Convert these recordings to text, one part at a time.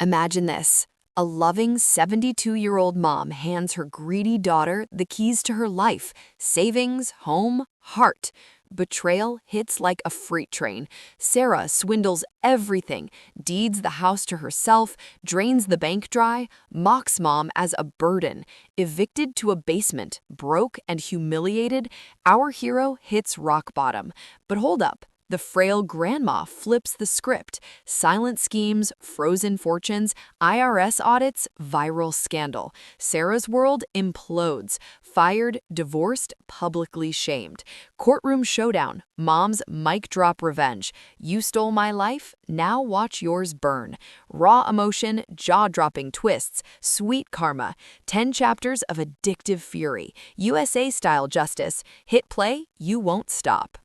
Imagine this. A loving 72-year-old mom hands her greedy daughter the keys to her life, savings, home, heart. Betrayal hits like a freight train. Sarah swindles everything, deeds the house to herself, drains the bank dry, mocks mom as a burden. Evicted to a basement, broke and humiliated, our hero hits rock bottom. But hold up. The frail grandma flips the script. Silent schemes, frozen fortunes, IRS audits, viral scandal. Sarah's world implodes. Fired, divorced, publicly shamed. Courtroom showdown. Mom's mic drop revenge. You stole my life, now watch yours burn. Raw emotion, jaw-dropping twists, sweet karma. 10 chapters of addictive fury. USA-style justice. Hit play, you won't stop.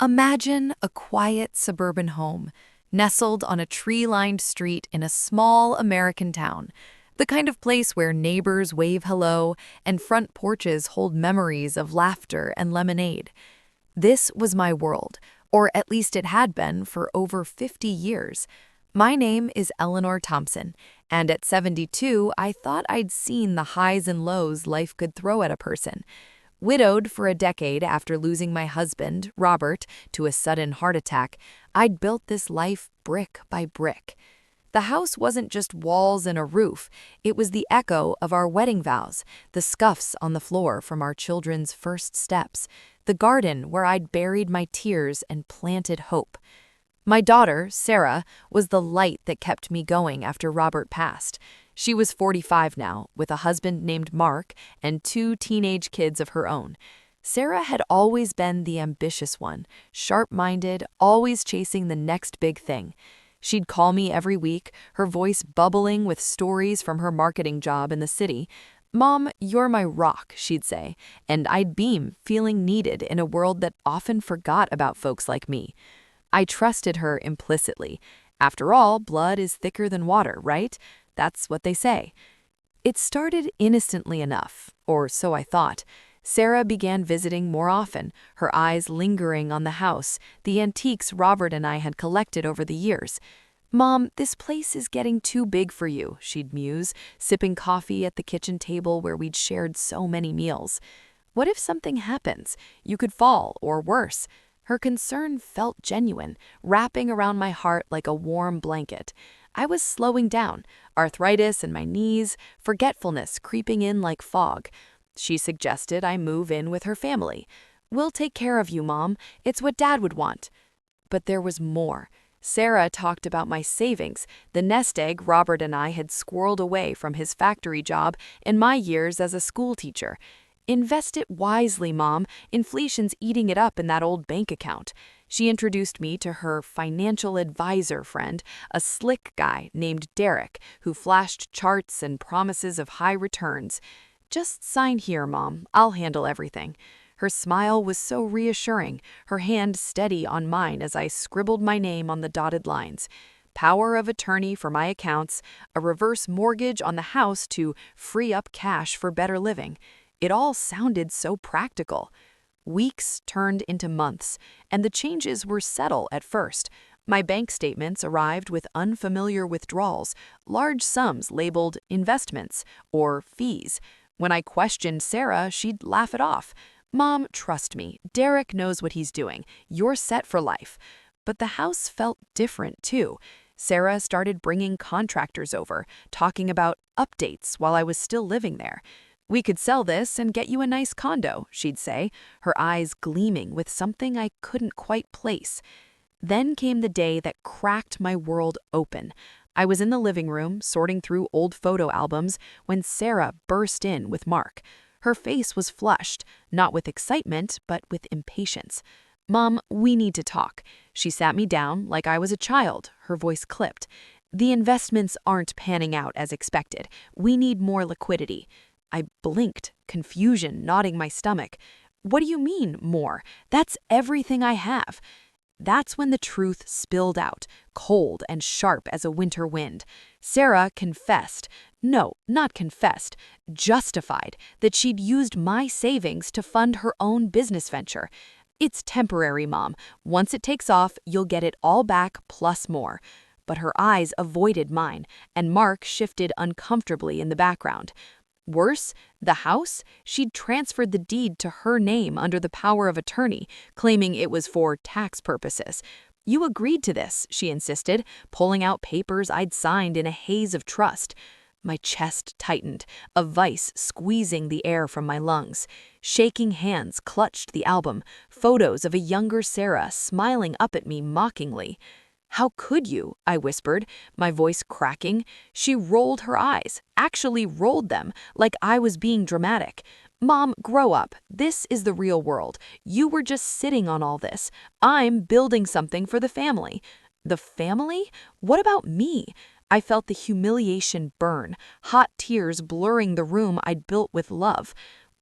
Imagine a quiet suburban home, nestled on a tree-lined street in a small American town, the kind of place where neighbors wave hello and front porches hold memories of laughter and lemonade. This was my world, or at least it had been for over 50 years. My name is Eleanor Thompson, and at 72, I thought I'd seen the highs and lows life could throw at a person. Widowed for a decade after losing my husband, Robert, to a sudden heart attack, I'd built this life brick by brick. The house wasn't just walls and a roof, it was the echo of our wedding vows, the scuffs on the floor from our children's first steps, the garden where I'd buried my tears and planted hope. My daughter, Sarah, was the light that kept me going after Robert passed. She was 45 now, with a husband named Mark and 2 teenage kids of her own. Sarah had always been the ambitious one, sharp-minded, always chasing the next big thing. She'd call me every week, her voice bubbling with stories from her marketing job in the city. "Mom, you're my rock," she'd say, and I'd beam, feeling needed in a world that often forgot about folks like me. I trusted her implicitly. After all, blood is thicker than water, right? That's what they say. It started innocently enough, or so I thought. Sarah began visiting more often, her eyes lingering on the house, the antiques Robert and I had collected over the years. "Mom, this place is getting too big for you," she'd muse, sipping coffee at the kitchen table where we'd shared so many meals. "What if something happens? You could fall, or worse." Her concern felt genuine, wrapping around my heart like a warm blanket. I was slowing down, arthritis in my knees, forgetfulness creeping in like fog. She suggested I move in with her family. "We'll take care of you, Mom. It's what Dad would want." But there was more. Sarah talked about my savings, the nest egg Robert and I had squirreled away from his factory job in my years as a school teacher. "Invest it wisely, Mom. Inflation's eating it up in that old bank account." She introduced me to her financial advisor friend, a slick guy named Derek, who flashed charts and promises of high returns. "Just sign here, Mom. I'll handle everything." Her smile was so reassuring, her hand steady on mine as I scribbled my name on the dotted lines. Power of attorney for my accounts, a reverse mortgage on the house to free up cash for better living. It all sounded so practical. Weeks turned into months, and the changes were subtle at first. My bank statements arrived with unfamiliar withdrawals, large sums labeled investments or fees. When I questioned Sarah, she'd laugh it off. "Mom, trust me, Derek knows what he's doing. You're set for life." But the house felt different, too. Sarah started bringing contractors over, talking about updates while I was still living there. "We could sell this and get you a nice condo," she'd say, her eyes gleaming with something I couldn't quite place. Then came the day that cracked my world open. I was in the living room, sorting through old photo albums, when Sarah burst in with Mark. Her face was flushed, not with excitement, but with impatience. "Mom, we need to talk." She sat me down like I was a child, her voice clipped. "The investments aren't panning out as expected. We need more liquidity." I blinked, confusion knotting my stomach. "What do you mean, more? That's everything I have." That's when the truth spilled out, cold and sharp as a winter wind. Sarah confessed, no, not confessed, justified that she'd used my savings to fund her own business venture. "It's temporary, Mom. Once it takes off, you'll get it all back plus more." but her eyes avoided mine, and Mark shifted uncomfortably in the background. Worse, the house, she'd transferred the deed to her name under the power of attorney, claiming it was for tax purposes. You agreed to this, she insisted, pulling out papers I'd signed in a haze of trust. My chest tightened, a vice squeezing the air from my lungs. Shaking hands clutched the album, photos of a younger Sarah smiling up at me mockingly. "How could you?" I whispered, my voice cracking. She rolled her eyes, actually rolled them, like I was being dramatic. "Mom, grow up. This is the real world. You were just sitting on all this. I'm building something for the family." The family? What about me? I felt the humiliation burn, hot tears blurring the room I'd built with love.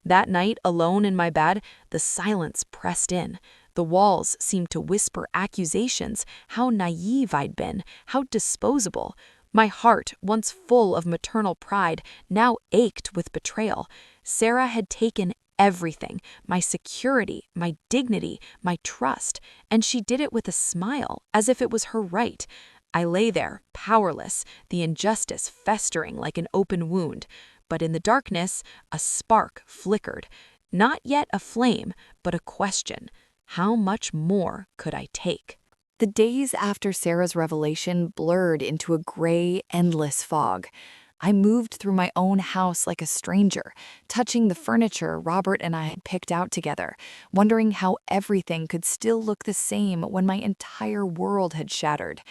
That night, alone in my bed, the silence pressed in. The walls seemed to whisper accusations, how naive I'd been, how disposable. My heart, once full of maternal pride, now ached with betrayal. Sarah had taken everything, my security, my dignity, my trust, and she did it with a smile, as if it was her right. I lay there, powerless, the injustice festering like an open wound. But in the darkness, a spark flickered. Not yet a flame, but a question. How much more could I take? The days after Sarah's revelation blurred into a gray, endless fog. I moved through my own house like a stranger, touching the furniture Robert and I had picked out together, wondering how everything could still look the same when my entire world had shattered.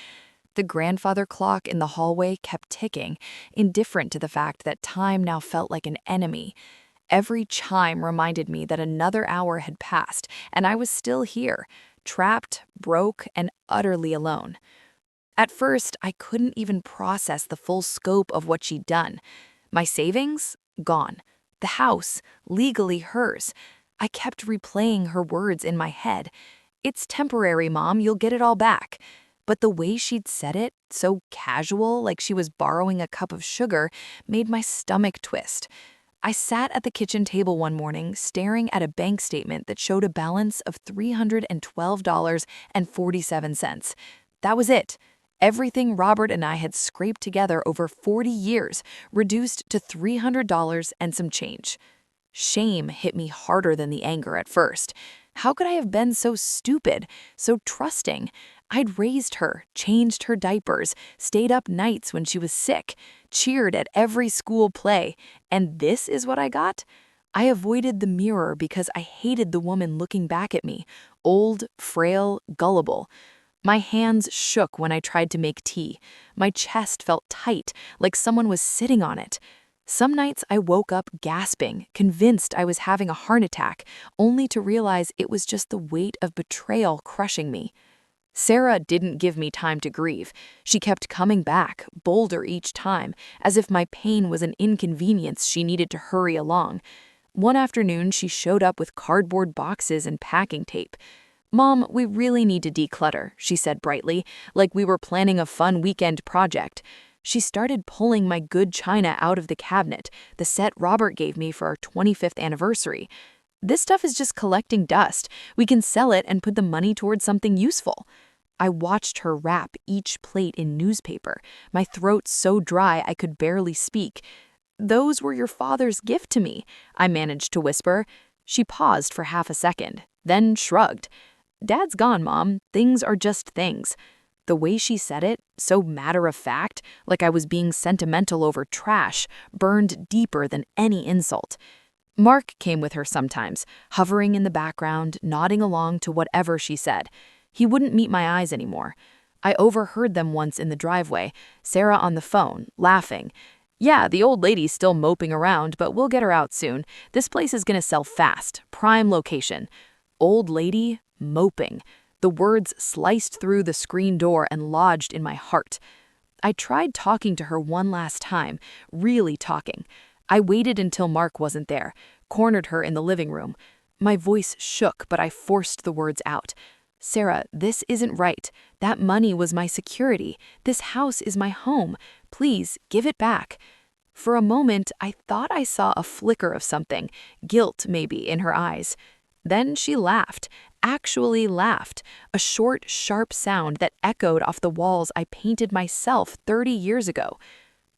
The grandfather clock in the hallway kept ticking, indifferent to the fact that time now felt like an enemy. Every chime reminded me that another hour had passed, and I was still here, trapped, broke, and utterly alone. At first, I couldn't even process the full scope of what she'd done. My savings? Gone. The house? Legally hers. I kept replaying her words in my head. "It's temporary, Mom, you'll get it all back." But the way she'd said it, so casual, like she was borrowing a cup of sugar, made my stomach twist. I sat at the kitchen table one morning, staring at a bank statement that showed a balance of $312.47. That was it. Everything Robert and I had scraped together over 40 years, reduced to $300 and some change. Shame hit me harder than the anger at first. How could I have been so stupid, so trusting? I'd raised her, changed her diapers, stayed up nights when she was sick, cheered at every school play, and this is what I got? I avoided the mirror because I hated the woman looking back at me, old, frail, gullible. My hands shook when I tried to make tea. My chest felt tight, like someone was sitting on it. Some nights I woke up gasping, convinced I was having a heart attack, only to realize it was just the weight of betrayal crushing me. Sarah didn't give me time to grieve. She kept coming back, bolder each time, as if my pain was an inconvenience she needed to hurry along. One afternoon, she showed up with cardboard boxes and packing tape. "Mom, we really need to declutter," she said brightly, like we were planning a fun weekend project. She started pulling my good china out of the cabinet, the set Robert gave me for our 25th anniversary. "This stuff is just collecting dust. We can sell it and put the money towards something useful." I watched her wrap each plate in newspaper, my throat so dry I could barely speak. "Those were your father's gift to me," I managed to whisper. She paused for half a second, then shrugged. "Dad's gone, Mom. Things are just things." The way she said it, so matter-of-fact, like I was being sentimental over trash, burned deeper than any insult. Mark came with her sometimes, hovering in the background, nodding along to whatever she said. He wouldn't meet my eyes anymore. I overheard them once in the driveway, Sarah on the phone, laughing. "Yeah, the old lady's still moping around, but we'll get her out soon. This place is gonna sell fast. Prime location." Old lady, moping. The words sliced through the screen door and lodged in my heart. I tried talking to her one last time, really talking. I waited until Mark wasn't there, cornered her in the living room. My voice shook, but I forced the words out. "Sarah, this isn't right. That money was my security. This house is my home. Please, give it back." For a moment, I thought I saw a flicker of something, guilt maybe, in her eyes. Then she laughed, actually laughed, a short, sharp sound that echoed off the walls I painted myself 30 years ago.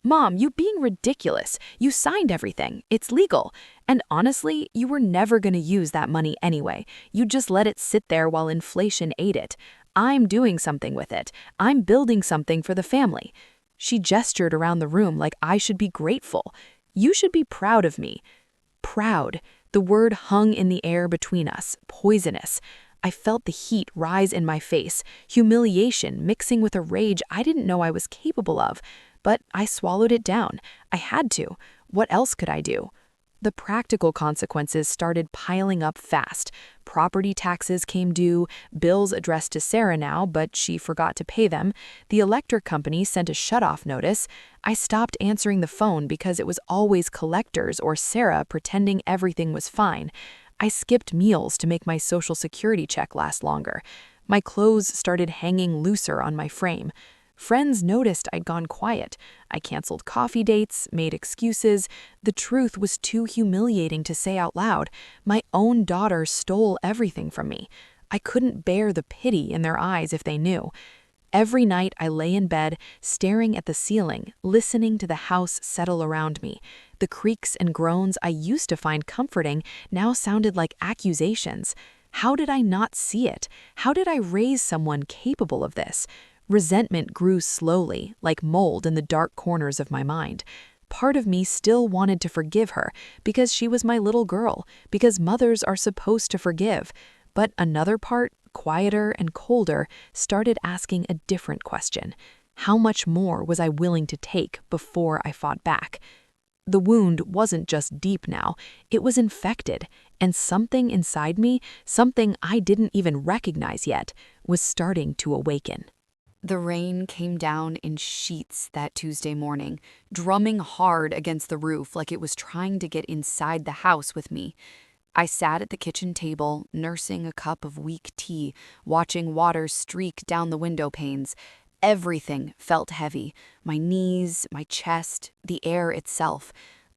Mom, you being ridiculous. You signed everything. It's legal. And honestly, you were never going to use that money anyway. You just let it sit there while inflation ate it. I'm doing something with it. I'm building something for the family. She gestured around the room like I should be grateful. You should be proud of me. Proud. The word hung in the air between us, poisonous. I felt the heat rise in my face, humiliation mixing with a rage I didn't know I was capable of. But I swallowed it down. I had to. What else could I do? The practical consequences started piling up fast. Property taxes came due, bills addressed to Sarah now, but she forgot to pay them. The electric company sent a shutoff notice. I stopped answering the phone because it was always collectors or Sarah pretending everything was fine. I skipped meals to make my Social Security check last longer. My clothes started hanging looser on my frame. Friends noticed I'd gone quiet. I canceled coffee dates, made excuses. The truth was too humiliating to say out loud. My own daughter stole everything from me. I couldn't bear the pity in their eyes if they knew. Every night I lay in bed, staring at the ceiling, listening to the house settle around me. The creaks and groans I used to find comforting now sounded like accusations. How did I not see it? How did I raise someone capable of this? Resentment grew slowly, like mold in the dark corners of my mind. Part of me still wanted to forgive her, because she was my little girl, because mothers are supposed to forgive. But another part, quieter and colder, started asking a different question. How much more was I willing to take before I fought back? The wound wasn't just deep now, it was infected, and something inside me, something I didn't even recognize yet, was starting to awaken. The rain came down in sheets that Tuesday morning, drumming hard against the roof like it was trying to get inside the house with me. I sat at the kitchen table, nursing a cup of weak tea, watching water streak down the window panes. Everything felt heavy, my knees, my chest, the air itself.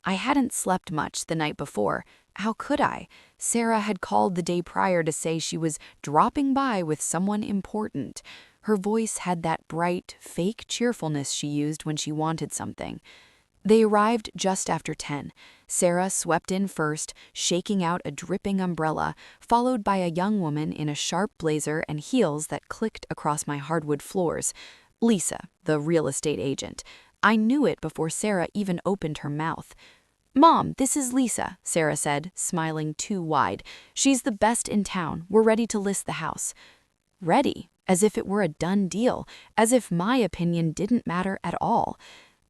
I hadn't slept much the night before. How could I? Sarah had called the day prior to say she was dropping by with someone important. Her voice had that bright, fake cheerfulness she used when she wanted something. They arrived just after 10. Sarah swept in first, shaking out a dripping umbrella, followed by a young woman in a sharp blazer and heels that clicked across my hardwood floors. Lisa, the real estate agent. I knew it before Sarah even opened her mouth. "Mom, this is Lisa," Sarah said, smiling too wide. "She's the best in town. We're ready to list the house." Ready, as if it were a done deal, as if my opinion didn't matter at all.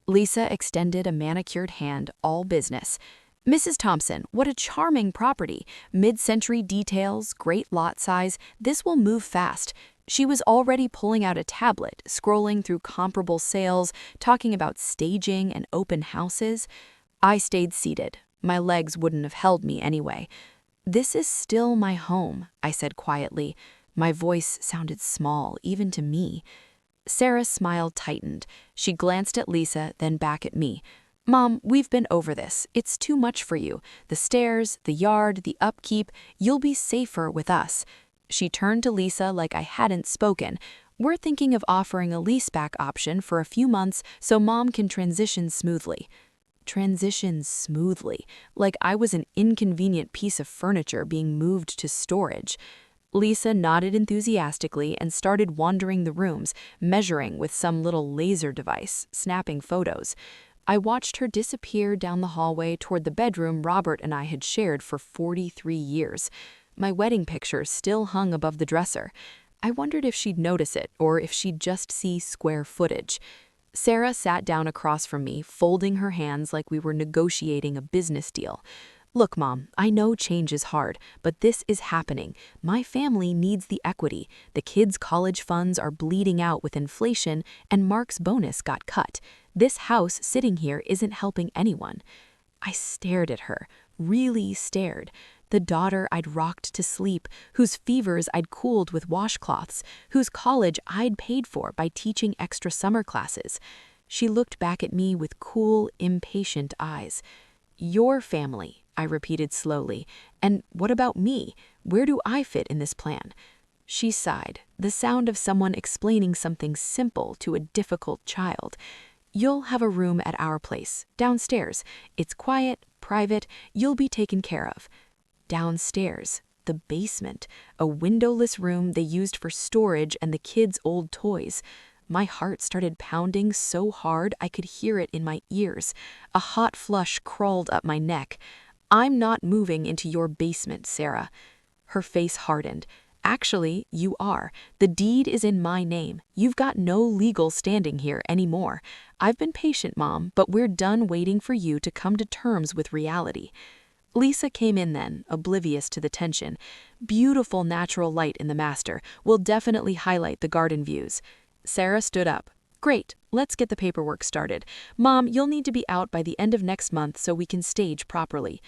Lisa extended a manicured hand, all business. "Mrs. Thompson, what a charming property. Mid-century details, great lot size. This will move fast." She was already pulling out a tablet, scrolling through comparable sales, talking about staging and open houses. I stayed seated. My legs wouldn't have held me anyway. "This is still my home," I said quietly. My voice sounded small, even to me. Sarah's smile tightened. She glanced at Lisa, then back at me. "Mom, we've been over this. It's too much for you. The stairs, the yard, the upkeep. You'll be safer with us." She turned to Lisa like I hadn't spoken. "We're thinking of offering a leaseback option for a few months so Mom can transition smoothly." Transition smoothly, like I was an inconvenient piece of furniture being moved to storage. Lisa nodded enthusiastically and started wandering the rooms, measuring with some little laser device, snapping photos. I watched her disappear down the hallway toward the bedroom Robert and I had shared for 43 years. My wedding picture still hung above the dresser. I wondered if she'd notice it or if she'd just see square footage. Sarah sat down across from me, folding her hands like we were negotiating a business deal. "Look, Mom, I know change is hard, but this is happening. My family needs the equity. The kids' college funds are bleeding out with inflation, and Mark's bonus got cut. This house sitting here isn't helping anyone." I stared at her, really stared. The daughter I'd rocked to sleep, whose fevers I'd cooled with washcloths, whose college I'd paid for by teaching extra summer classes. She looked back at me with cool, impatient eyes. "Your family," I repeated slowly. And what about me? Where do I fit in this plan? She sighed, the sound of someone explaining something simple to a difficult child. You'll have a room at our place, downstairs. It's quiet, private, you'll be taken care of. Downstairs, the basement, a windowless room they used for storage and the kids' old toys. My heart started pounding so hard I could hear it in my ears. A hot flush crawled up my neck. I'm not moving into your basement, Sarah. Her face hardened. Actually, you are. The deed is in my name. You've got no legal standing here anymore. I've been patient, Mom, but we're done waiting for you to come to terms with reality. Lisa came in then, oblivious to the tension. Beautiful natural light in the master will definitely highlight the garden views. Sarah stood up. Great, let's get the paperwork started. Mom, you'll need to be out by the end of next month so we can stage properly.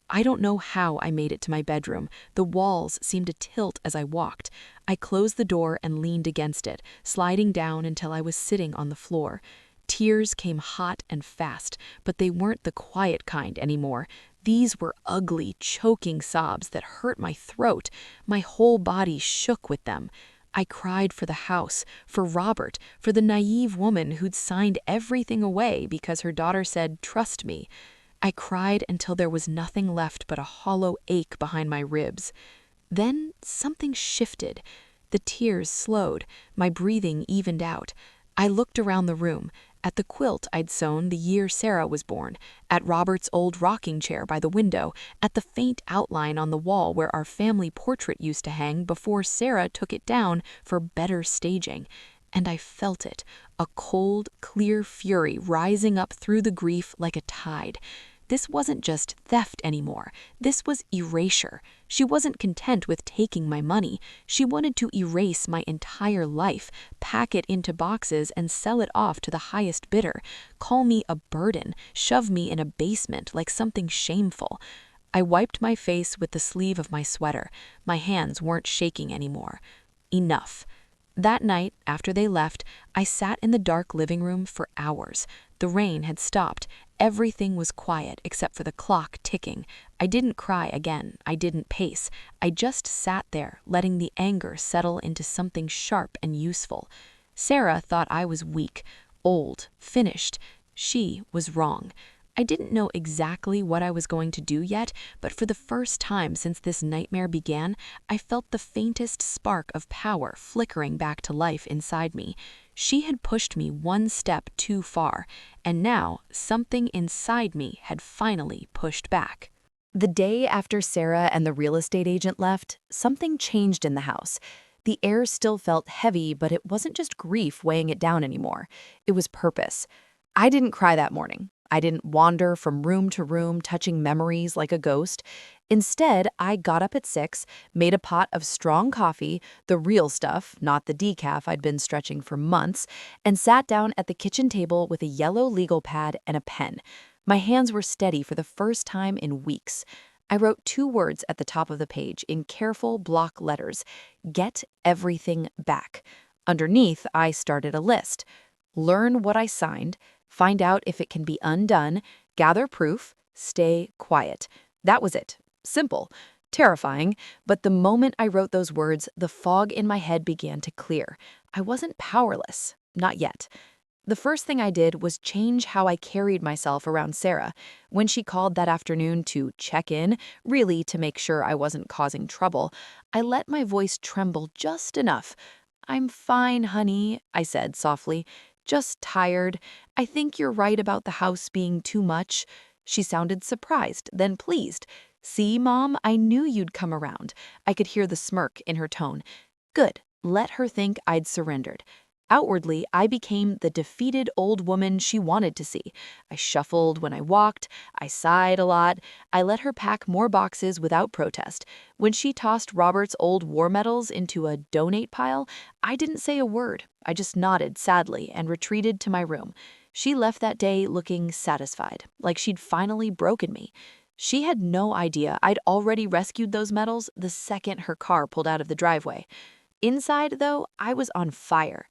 I don't know how I made it to my bedroom. The walls seemed to tilt as I walked. I closed the door and leaned against it, sliding down until I was sitting on the floor. Tears came hot and fast, but they weren't the quiet kind anymore. These were ugly, choking sobs that hurt my throat. My whole body shook with them. I cried for the house, for Robert, for the naive woman who'd signed everything away because her daughter said, "Trust me." I cried until there was nothing left but a hollow ache behind my ribs. Then something shifted. The tears slowed, my breathing evened out. I looked around the room, at the quilt I'd sewn the year Sarah was born, at Robert's old rocking chair by the window, at the faint outline on the wall where our family portrait used to hang before Sarah took it down for better staging. And I felt it, a cold, clear fury rising up through the grief like a tide. This wasn't just theft anymore. This was erasure. She wasn't content with taking my money. She wanted to erase my entire life, pack it into boxes and sell it off to the highest bidder, call me a burden, shove me in a basement like something shameful. I wiped my face with the sleeve of my sweater. My hands weren't shaking anymore. Enough. That night, after they left, I sat in the dark living room for hours. The rain had stopped. Everything was quiet except for the clock ticking. I didn't cry again. I didn't pace. I just sat there, letting the anger settle into something sharp and useful. Sarah thought I was weak, old, finished. She was wrong. I didn't know exactly what I was going to do yet, but for the first time since this nightmare began, I felt the faintest spark of power flickering back to life inside me. She had pushed me one step too far, and now something inside me had finally pushed back. The day after Sarah and the real estate agent left, something changed in the house. The air still felt heavy, but it wasn't just grief weighing it down anymore. It was purpose. I didn't cry that morning. I didn't wander from room to room, touching memories like a ghost. Instead, I got up at 6, made a pot of strong coffee, the real stuff, not the decaf I'd been stretching for months, and sat down at the kitchen table with a yellow legal pad and a pen. My hands were steady for the first time in weeks. I wrote 2 words at the top of the page in careful block letters: "Get everything back." Underneath, I started a list. Learn what I signed, find out if it can be undone, gather proof, stay quiet. That was it. Simple. Terrifying, but the moment I wrote those words, the fog in my head began to clear. I wasn't powerless. Not yet. The first thing I did was change how I carried myself around Sarah. When she called that afternoon to check in, really to make sure I wasn't causing trouble, I let my voice tremble just enough. "I'm fine, honey," I said softly. "Just tired. I think you're right about the house being too much." She sounded surprised, then pleased. "See, Mom, I knew you'd come around." I could hear the smirk in her tone. Good. Let her think I'd surrendered. Outwardly, I became the defeated old woman she wanted to see. I shuffled when I walked. I sighed a lot. I let her pack more boxes without protest. When she tossed Robert's old war medals into a donate pile, I didn't say a word. I just nodded sadly and retreated to my room. She left that day looking satisfied, like she'd finally broken me. She had no idea I'd already rescued those medals the second her car pulled out of the driveway. Inside, though, I was on fire.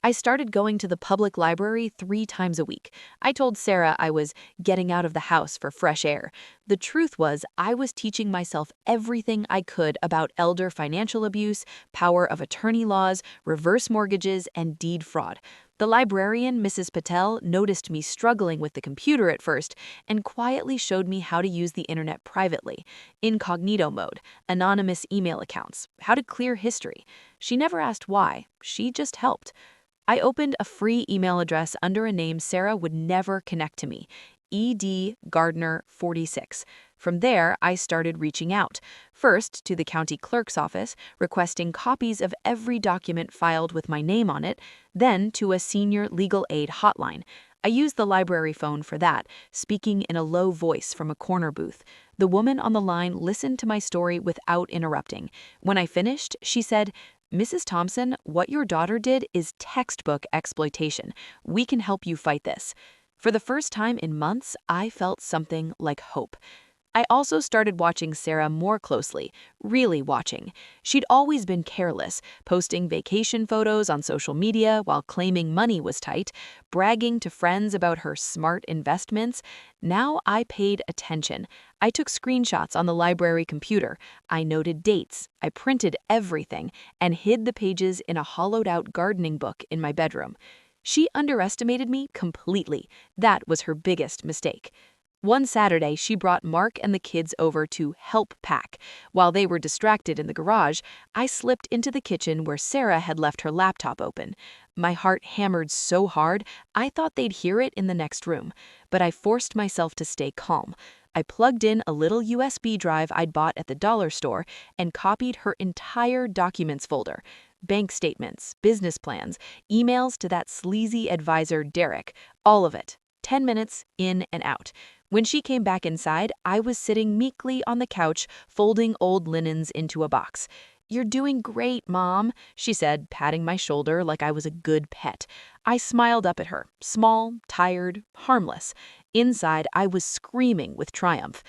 I started going to the public library 3 times a week. I told Sarah I was getting out of the house for fresh air. The truth was, I was teaching myself everything I could about elder financial abuse, power of attorney laws, reverse mortgages, and deed fraud. The librarian, Mrs. Patel, noticed me struggling with the computer at first and quietly showed me how to use the internet privately, incognito mode, anonymous email accounts, how to clear history. She never asked why, she just helped. I opened a free email address under a name Sarah would never connect to me, edgardner46. From there, I started reaching out, first to the county clerk's office, requesting copies of every document filed with my name on it, then to a senior legal aid hotline. I used the library phone for that, speaking in a low voice from a corner booth. The woman on the line listened to my story without interrupting. When I finished, she said, "Mrs. Thompson, what your daughter did is textbook exploitation. We can help you fight this." For the first time in months, I felt something like hope. I also started watching Sarah more closely, really watching. She'd always been careless, posting vacation photos on social media while claiming money was tight, bragging to friends about her smart investments. Now I paid attention. I took screenshots on the library computer. I noted dates. I printed everything and hid the pages in a hollowed-out gardening book in my bedroom. She underestimated me completely. That was her biggest mistake. One Saturday, she brought Mark and the kids over to help pack. While they were distracted in the garage, I slipped into the kitchen where Sarah had left her laptop open. My heart hammered so hard, I thought they'd hear it in the next room. But I forced myself to stay calm. I plugged in a little USB drive I'd bought at the dollar store and copied her entire documents folder. Bank statements, business plans, emails to that sleazy advisor Derek, all of it. 10 minutes in and out. When she came back inside, I was sitting meekly on the couch, folding old linens into a box. "You're doing great, Mom," she said, patting my shoulder like I was a good pet. I smiled up at her, small, tired, harmless. Inside, I was screaming with triumph.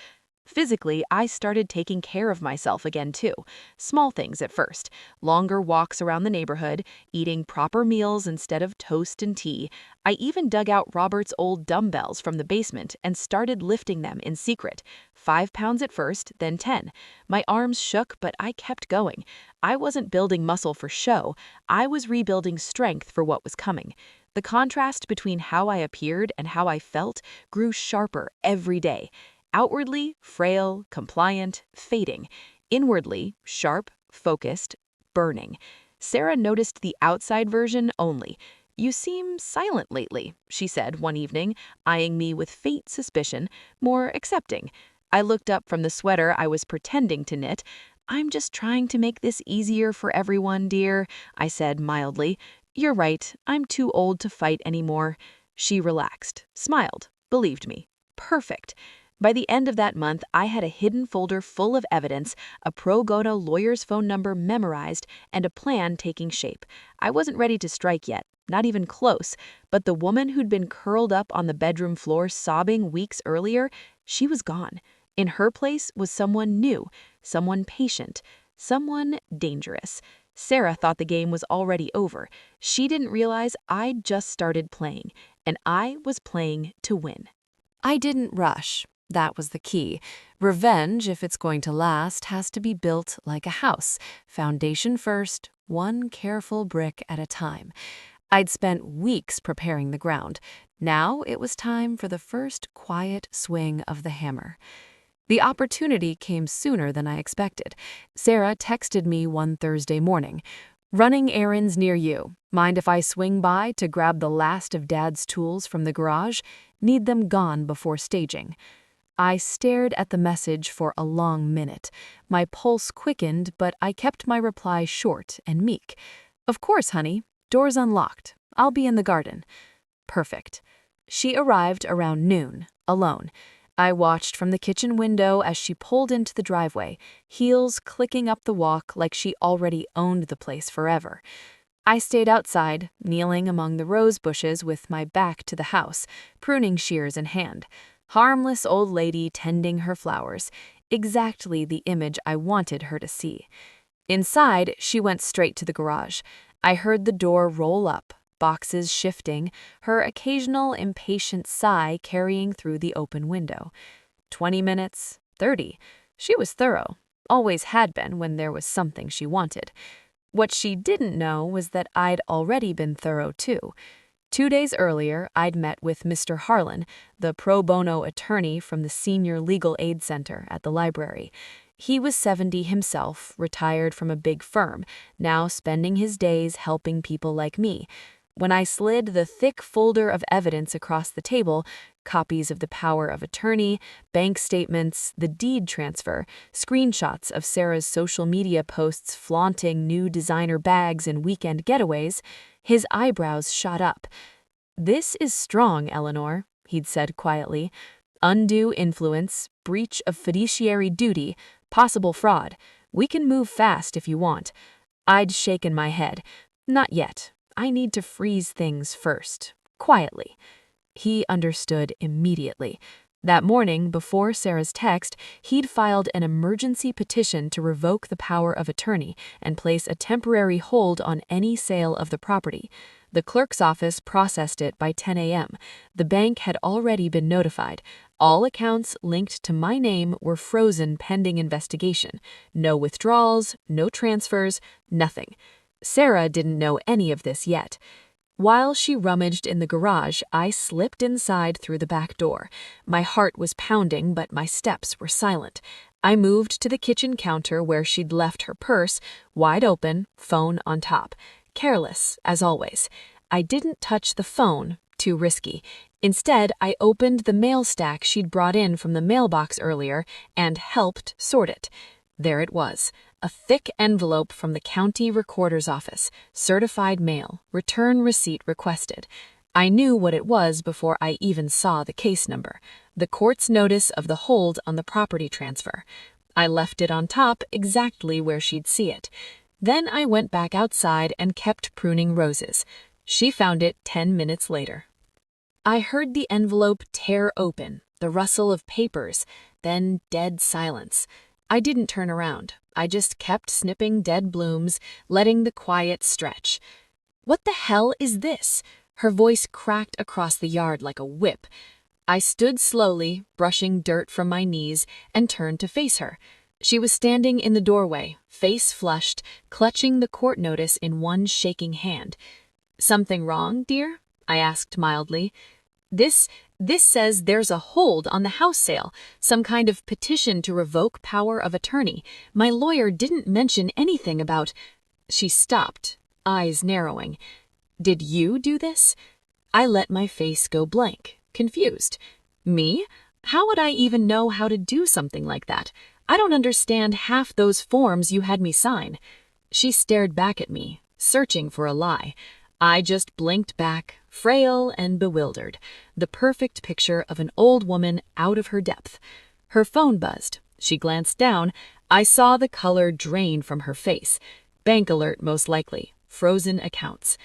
Physically, I started taking care of myself again, too. Small things at first. Longer walks around the neighborhood, eating proper meals instead of toast and tea. I even dug out Robert's old dumbbells from the basement and started lifting them in secret. 5 pounds at first, then 10. My arms shook, but I kept going. I wasn't building muscle for show. I was rebuilding strength for what was coming. The contrast between how I appeared and how I felt grew sharper every day. Outwardly, frail, compliant, fading. Inwardly, sharp, focused, burning. Sarah noticed the outside version only. "You seem silent lately," she said one evening, eyeing me with faint suspicion, more accepting. I looked up from the sweater I was pretending to knit. "I'm just trying to make this easier for everyone, dear," I said mildly. "You're right, I'm too old to fight anymore." She relaxed, smiled, believed me. Perfect. By the end of that month, I had a hidden folder full of evidence, a pro bono lawyer's phone number memorized, and a plan taking shape. I wasn't ready to strike yet, not even close, but the woman who'd been curled up on the bedroom floor sobbing weeks earlier, she was gone. In her place was someone new, someone patient, someone dangerous. Sarah thought the game was already over. She didn't realize I'd just started playing, and I was playing to win. I didn't rush. That was the key. Revenge, if it's going to last, has to be built like a house. Foundation first, one careful brick at a time. I'd spent weeks preparing the ground. Now it was time for the first quiet swing of the hammer. The opportunity came sooner than I expected. Sarah texted me one Thursday morning. "Running errands near you. Mind if I swing by to grab the last of Dad's tools from the garage? Need them gone before staging." I stared at the message for a long minute. My pulse quickened, but I kept my reply short and meek. "Of course, honey. Door's unlocked. I'll be in the garden." Perfect. She arrived around noon, alone. I watched from the kitchen window as she pulled into the driveway, heels clicking up the walk like she already owned the place forever. I stayed outside, kneeling among the rose bushes with my back to the house, pruning shears in hand. Harmless old lady tending her flowers, exactly the image I wanted her to see. Inside, she went straight to the garage. I heard the door roll up, boxes shifting, her occasional impatient sigh carrying through the open window. 20 minutes, 30. She was thorough, always had been when there was something she wanted. What she didn't know was that I'd already been thorough too. 2 days earlier, I'd met with Mr. Harlan, the pro bono attorney from the Senior Legal Aid Center at the library. He was 70 himself, retired from a big firm, now spending his days helping people like me. When I slid the thick folder of evidence across the table, copies of the power of attorney, bank statements, the deed transfer, screenshots of Sarah's social media posts flaunting new designer bags and weekend getaways, his eyebrows shot up. "This is strong, Eleanor," he'd said quietly. "Undue influence, breach of fiduciary duty, possible fraud. We can move fast if you want." I'd shaken my head. "Not yet. I need to freeze things first. Quietly." He understood immediately. That morning, before Sarah's text, he'd filed an emergency petition to revoke the power of attorney and place a temporary hold on any sale of the property. The clerk's office processed it by 10 a.m. The bank had already been notified. All accounts linked to my name were frozen pending investigation. No withdrawals, no transfers, nothing. Sarah didn't know any of this yet. While she rummaged in the garage, I slipped inside through the back door. My heart was pounding, but my steps were silent. I moved to the kitchen counter where she'd left her purse, wide open, phone on top. Careless, as always. I didn't touch the phone, too risky. Instead, I opened the mail stack she'd brought in from the mailbox earlier and helped sort it. There it was. A thick envelope from the county recorder's office, certified mail, return receipt requested. I knew what it was before I even saw the case number, the court's notice of the hold on the property transfer. I left it on top exactly where she'd see it. Then I went back outside and kept pruning roses. She found it 10 minutes later. I heard the envelope tear open, the rustle of papers, then dead silence. I didn't turn around. I just kept snipping dead blooms, letting the quiet stretch. "What the hell is this?" Her voice cracked across the yard like a whip. I stood slowly, brushing dirt from my knees, and turned to face her. She was standing in the doorway, face flushed, clutching the court notice in one shaking hand. "Something wrong, dear?" I asked mildly. This says there's a hold on the house sale, some kind of petition to revoke power of attorney. My lawyer didn't mention anything about—" She stopped, eyes narrowing. "Did you do this?" I let my face go blank, confused. "Me? How would I even know how to do something like that? I don't understand half those forms you had me sign." She stared back at me, searching for a lie. I just blinked back, frail and bewildered, the perfect picture of an old woman out of her depth. Her phone buzzed. She glanced down. I saw the color drain from her face. Bank alert, most likely. Frozen accounts.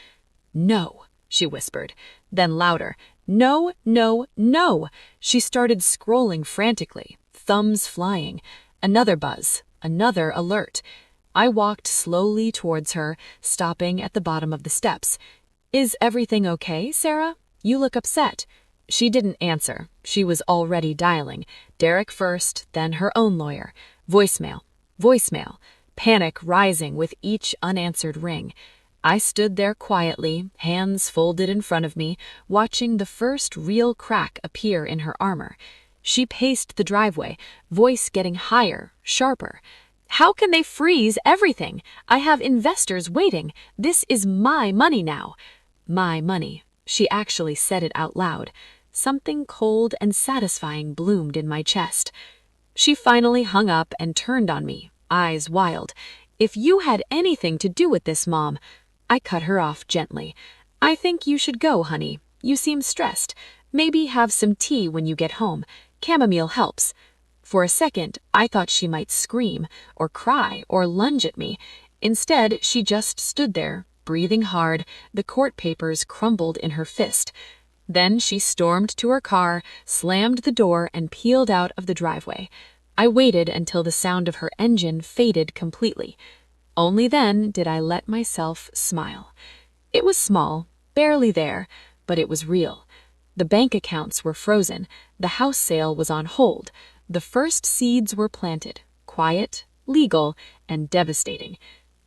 "No," she whispered. Then louder. "No, no, no." She started scrolling frantically, thumbs flying. Another buzz, another alert. I walked slowly towards her, stopping at the bottom of the steps. "Is everything okay, Sarah? You look upset." She didn't answer. She was already dialing. Derek first, then her own lawyer. Voicemail. Voicemail. Panic rising with each unanswered ring. I stood there quietly, hands folded in front of me, watching the first real crack appear in her armor. She paced the driveway, voice getting higher, sharper. "How can they freeze everything? I have investors waiting. This is my money now." My money. She actually said it out loud. Something cold and satisfying bloomed in my chest. She finally hung up and turned on me, eyes wild. "If you had anything to do with this, Mom—" I cut her off gently. "I think you should go, honey. You seem stressed. Maybe have some tea when you get home. Chamomile helps." For a second, I thought she might scream, or cry, or lunge at me. Instead, she just stood there, breathing hard, the court papers crumbled in her fist. Then she stormed to her car, slammed the door, and peeled out of the driveway. I waited until the sound of her engine faded completely. Only then did I let myself smile. It was small, barely there, but it was real. The bank accounts were frozen, the house sale was on hold, the first seeds were planted, quiet, legal, and devastating.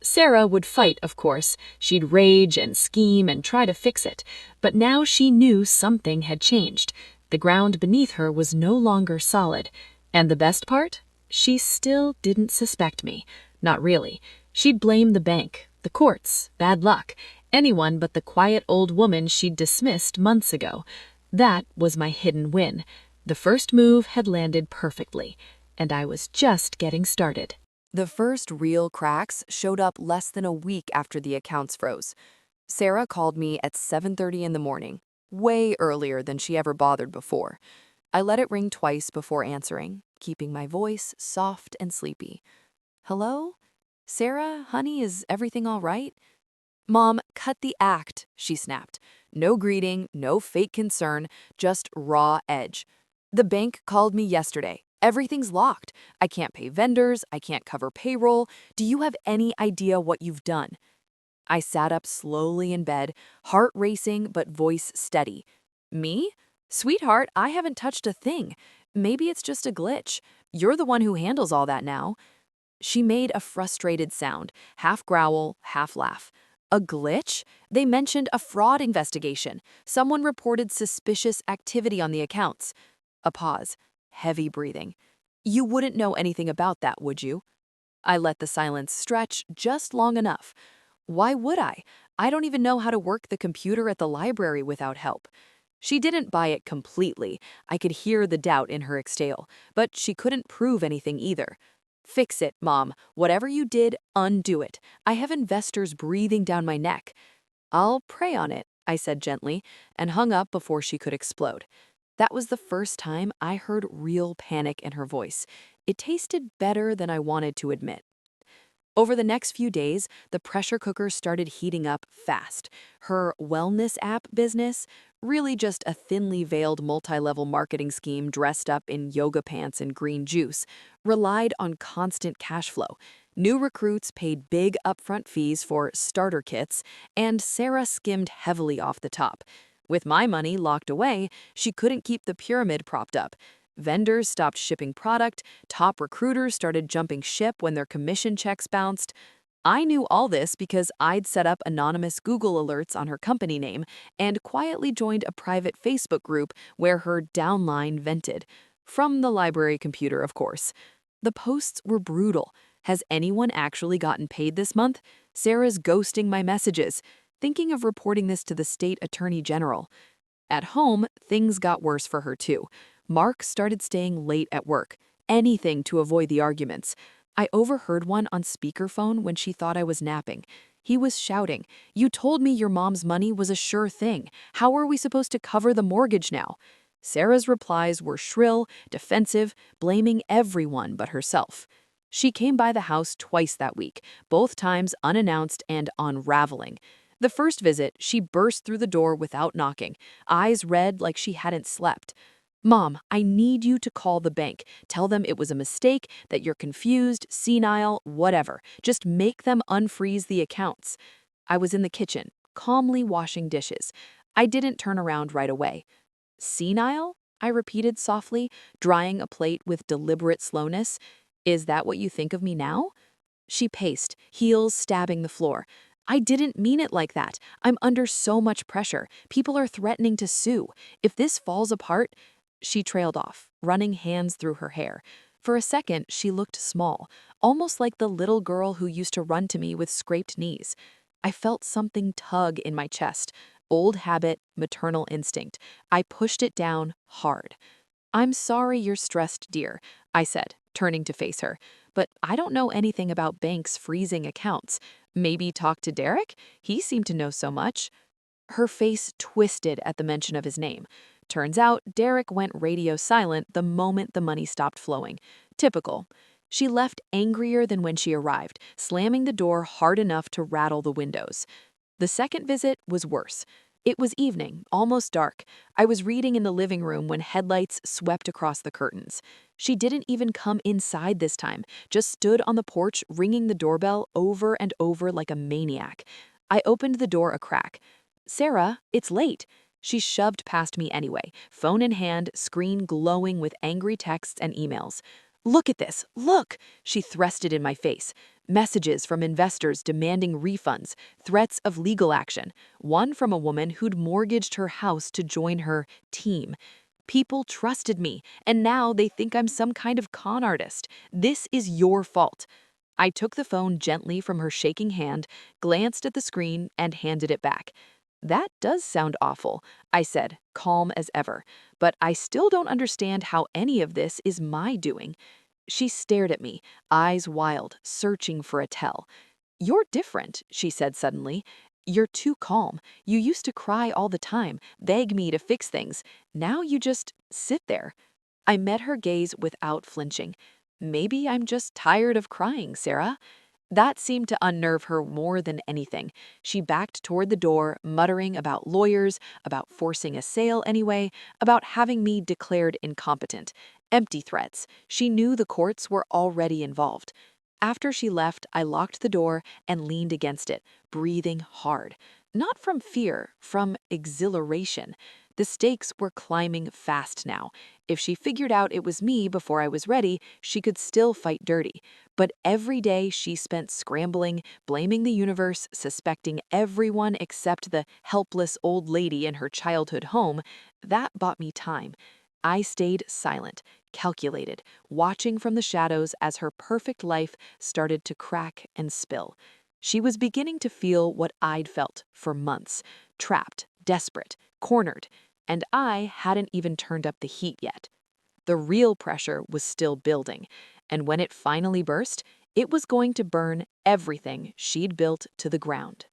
Sarah would fight, of course. She'd rage and scheme and try to fix it. But now she knew something had changed. The ground beneath her was no longer solid. And the best part? She still didn't suspect me. Not really. She'd blame the bank, the courts, bad luck, anyone but the quiet old woman she'd dismissed months ago. That was my hidden win. The first move had landed perfectly, and I was just getting started. The first real cracks showed up less than a week after the accounts froze. Sarah called me at 7:30 in the morning, way earlier than she ever bothered before. I let it ring twice before answering, keeping my voice soft and sleepy. Hello? Sarah, honey, is everything all right? Mom, cut the act, she snapped. No greeting, no fake concern, just raw edge. The bank called me yesterday. Everything's locked. I can't pay vendors. I can't cover payroll. Do you have any idea what you've done? I sat up slowly in bed, heart racing but voice steady. Me? Sweetheart, I haven't touched a thing. Maybe it's just a glitch. You're the one who handles all that now. She made a frustrated sound, half growl, half laugh. A glitch? They mentioned a fraud investigation. Someone reported suspicious activity on the accounts. A pause. Heavy breathing. You wouldn't know anything about that, would you? I let the silence stretch just long enough. Why would I? I don't even know how to work the computer at the library without help. She didn't buy it completely. I could hear the doubt in her exhale, but she couldn't prove anything either. Fix it, Mom. Whatever you did, undo it. I have investors breathing down my neck. I'll pray on it, I said gently, and hung up before she could explode. That was the first time I heard real panic in her voice. It tasted better than I wanted to admit. Over the next few days, the pressure cooker started heating up fast. Her wellness app business, really just a thinly veiled multi-level marketing scheme dressed up in yoga pants and green juice, relied on constant cash flow. New recruits paid big upfront fees for starter kits, and Sarah skimmed heavily off the top. With my money locked away, she couldn't keep the pyramid propped up. Vendors stopped shipping product, top recruiters started jumping ship when their commission checks bounced. I knew all this because I'd set up anonymous Google alerts on her company name and quietly joined a private Facebook group where her downline vented. From the library computer, of course. The posts were brutal. Has anyone actually gotten paid this month? Sarah's ghosting my messages. Thinking of reporting this to the state attorney general. At home, things got worse for her too. Mark started staying late at work, anything to avoid the arguments. I overheard one on speakerphone when she thought I was napping. He was shouting, "You told me your mom's money was a sure thing. How are we supposed to cover the mortgage now?" Sarah's replies were shrill, defensive, blaming everyone but herself. She came by the house twice that week, both times unannounced and unraveling. The first visit, she burst through the door without knocking, eyes red like she hadn't slept. Mom, I need you to call the bank. Tell them it was a mistake, that you're confused, senile, whatever. Just make them unfreeze the accounts. I was in the kitchen, calmly washing dishes. I didn't turn around right away. Senile? I repeated softly, drying a plate with deliberate slowness. Is that what you think of me now? She paced, heels stabbing the floor. I didn't mean it like that. I'm under so much pressure. People are threatening to sue. If this falls apart... She trailed off, running hands through her hair. For a second, she looked small, almost like the little girl who used to run to me with scraped knees. I felt something tug in my chest. Old habit, maternal instinct. I pushed it down hard. I'm sorry you're stressed, dear, I said, turning to face her. But I don't know anything about banks freezing accounts. Maybe talk to Derek? He seemed to know so much. Her face twisted at the mention of his name. Turns out, Derek went radio silent the moment the money stopped flowing. Typical. She left angrier than when she arrived, slamming the door hard enough to rattle the windows. The second visit was worse. It was evening, almost dark. I was reading in the living room when headlights swept across the curtains. She didn't even come inside this time, just stood on the porch ringing the doorbell over and over like a maniac. I opened the door a crack. Sarah, it's late. She shoved past me anyway, phone in hand, screen glowing with angry texts and emails. Look at this, look! She thrust it in my face. Messages from investors demanding refunds, threats of legal action, one from a woman who'd mortgaged her house to join her team. People trusted me, and now they think I'm some kind of con artist. This is your fault. I took the phone gently from her shaking hand, glanced at the screen, and handed it back. That does sound awful, I said, calm as ever, but I still don't understand how any of this is my doing. She stared at me, eyes wild, searching for a tell. You're different, she said suddenly. You're too calm. You used to cry all the time, beg me to fix things. Now you just sit there. I met her gaze without flinching. Maybe I'm just tired of crying, Sarah. That seemed to unnerve her more than anything. She backed toward the door, muttering about lawyers, about forcing a sale anyway, about having me declared incompetent. Empty threats. She knew the courts were already involved. After she left, I locked the door and leaned against it, breathing hard. Not from fear, from exhilaration. The stakes were climbing fast now. If she figured out it was me before I was ready, she could still fight dirty. But every day she spent scrambling, blaming the universe, suspecting everyone except the helpless old lady in her childhood home, that bought me time. I stayed silent, calculated, watching from the shadows as her perfect life started to crack and spill. She was beginning to feel what I'd felt for months, trapped, desperate, cornered, and I hadn't even turned up the heat yet. The real pressure was still building, and when it finally burst, it was going to burn everything she'd built to the ground.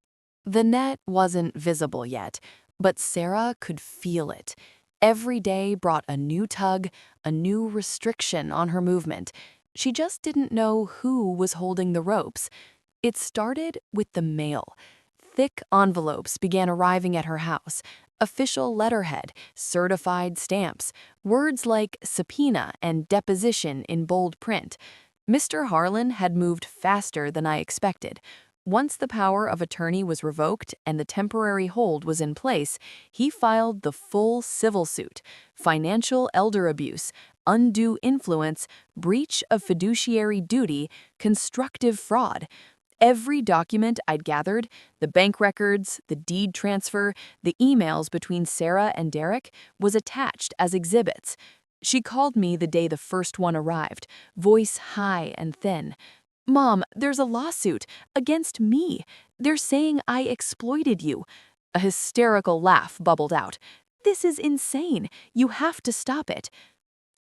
The net wasn't visible yet, but Sarah could feel it. Every day brought a new tug, a new restriction on her movement. She just didn't know who was holding the ropes. It started with the mail. Thick envelopes began arriving at her house. Official letterhead, certified stamps, words like subpoena and deposition in bold print. Mr. Harlan had moved faster than I expected. Once the power of attorney was revoked and the temporary hold was in place, he filed the full civil suit: financial elder abuse, undue influence, breach of fiduciary duty, constructive fraud. Every document I'd gathered, the bank records, the deed transfer, the emails between Sarah and Derek, was attached as exhibits. She called me the day the first one arrived, voice high and thin. "Mom, there's a lawsuit against me. They're saying I exploited you." A hysterical laugh bubbled out. "This is insane. You have to stop it."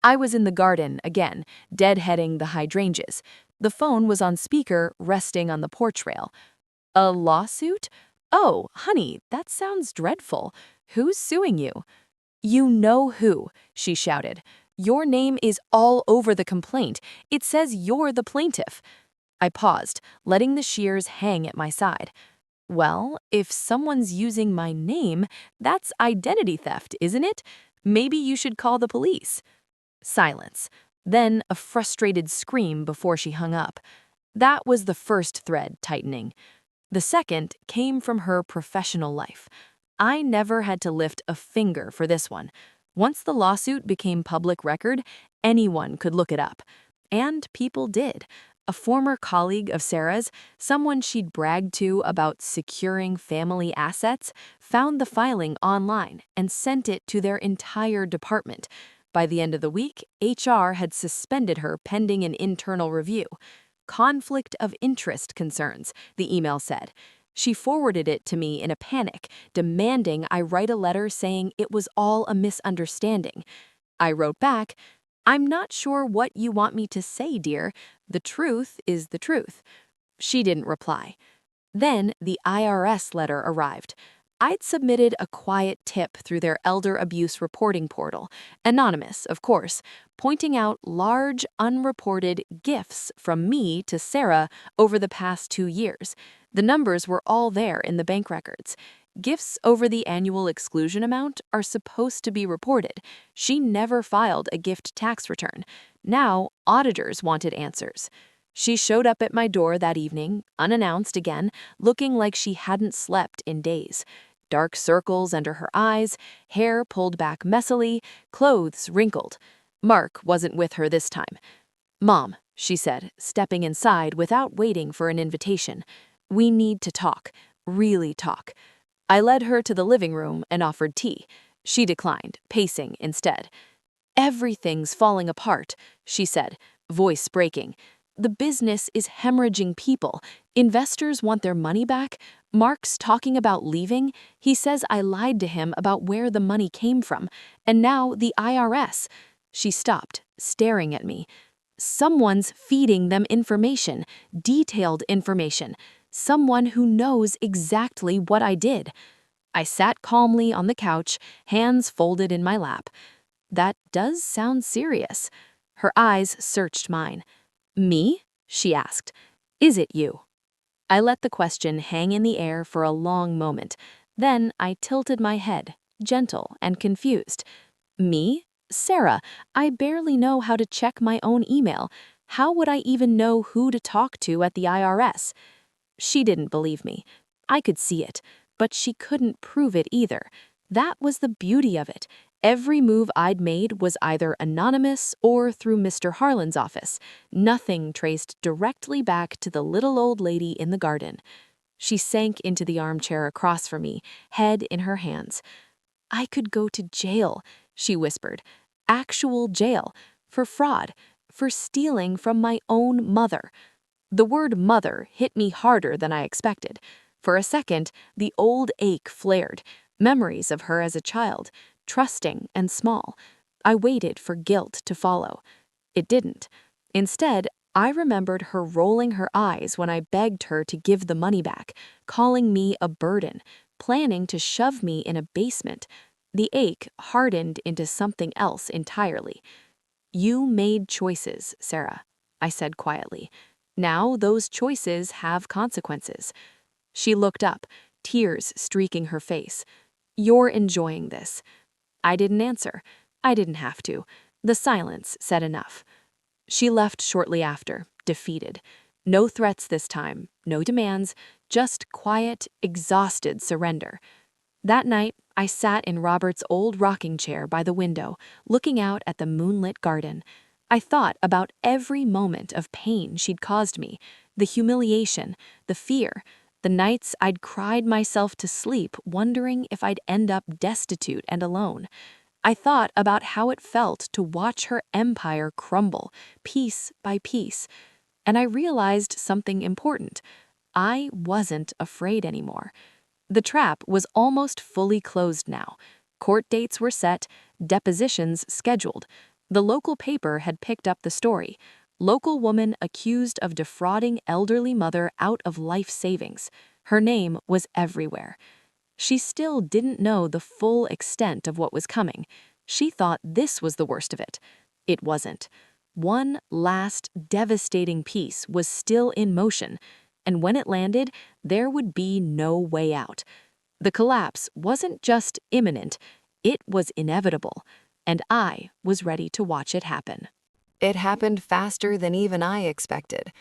I was in the garden again, deadheading the hydrangeas. The phone was on speaker, resting on the porch rail. "A lawsuit? Oh, honey, that sounds dreadful. Who's suing you?" "You know who," she shouted. "Your name is all over the complaint. It says you're the plaintiff." I paused, letting the shears hang at my side. "Well, if someone's using my name, that's identity theft, isn't it? Maybe you should call the police." Silence. Then a frustrated scream before she hung up. That was the first thread tightening. The second came from her professional life. I never had to lift a finger for this one. Once the lawsuit became public record, anyone could look it up. And people did. A former colleague of Sarah's, someone she'd bragged to about securing family assets, found the filing online and sent it to their entire department. By the end of the week, HR had suspended her pending an internal review. Conflict of interest concerns, the email said. She forwarded it to me in a panic, demanding I write a letter saying it was all a misunderstanding. I wrote back, "I'm not sure what you want me to say, dear. The truth is the truth." She didn't reply. Then the IRS letter arrived. I'd submitted a quiet tip through their elder abuse reporting portal, anonymous, of course, pointing out large, unreported gifts from me to Sarah over the past 2 years. The numbers were all there in the bank records. Gifts over the annual exclusion amount are supposed to be reported. She never filed a gift tax return. Now, auditors wanted answers. She showed up at my door that evening, unannounced again, looking like she hadn't slept in days. dark circles under her eyes, hair pulled back messily, clothes wrinkled. Mark wasn't with her this time. "Mom," she said, stepping inside without waiting for an invitation. "We need to talk. Really talk." I led her to the living room and offered tea. She declined, pacing instead. "Everything's falling apart," she said, voice breaking. "The business is hemorrhaging people. Investors want their money back. Mark's talking about leaving. He says I lied to him about where the money came from. And now the IRS." She stopped, staring at me. "Someone's feeding them information, detailed information. Someone who knows exactly what I did." I sat calmly on the couch, hands folded in my lap. "That does sound serious." Her eyes searched mine. "Me?" she asked. "Is it you?" I let the question hang in the air for a long moment. Then I tilted my head, gentle and confused. "Me? Sarah, I barely know how to check my own email. How would I even know who to talk to at the IRS? She didn't believe me. I could see it, but she couldn't prove it either. That was the beauty of it. Every move I'd made was either anonymous or through Mr. Harlan's office. Nothing traced directly back to the little old lady in the garden. She sank into the armchair across from me, head in her hands. "I could go to jail," she whispered. "Actual jail. For fraud. For stealing from my own mother." The word mother hit me harder than I expected. For a second, the old ache flared, memories of her as a child, trusting and small. I waited for guilt to follow. It didn't. Instead, I remembered her rolling her eyes when I begged her to give the money back, calling me a burden, planning to shove me in a basement. The ache hardened into something else entirely. "You made choices, Sarah," I said quietly. "Now those choices have consequences." She looked up, tears streaking her face. "You're enjoying this." I didn't answer. I didn't have to. The silence said enough. She left shortly after, defeated. No threats this time, no demands, just quiet, exhausted surrender. That night, I sat in Robert's old rocking chair by the window, looking out at the moonlit garden. I thought about every moment of pain she'd caused me, the humiliation, the fear, the nights I'd cried myself to sleep wondering if I'd end up destitute and alone. I thought about how it felt to watch her empire crumble, piece by piece. And I realized something important. I wasn't afraid anymore. The trap was almost fully closed now. Court dates were set, depositions scheduled. The local paper had picked up the story. Local woman accused of defrauding elderly mother out of life savings. Her name was everywhere. She still didn't know the full extent of what was coming. She thought this was the worst of it. It wasn't. One last devastating piece was still in motion, and when it landed, there would be no way out. The collapse wasn't just imminent, it was inevitable, and I was ready to watch it happen. It happened faster than even I expected.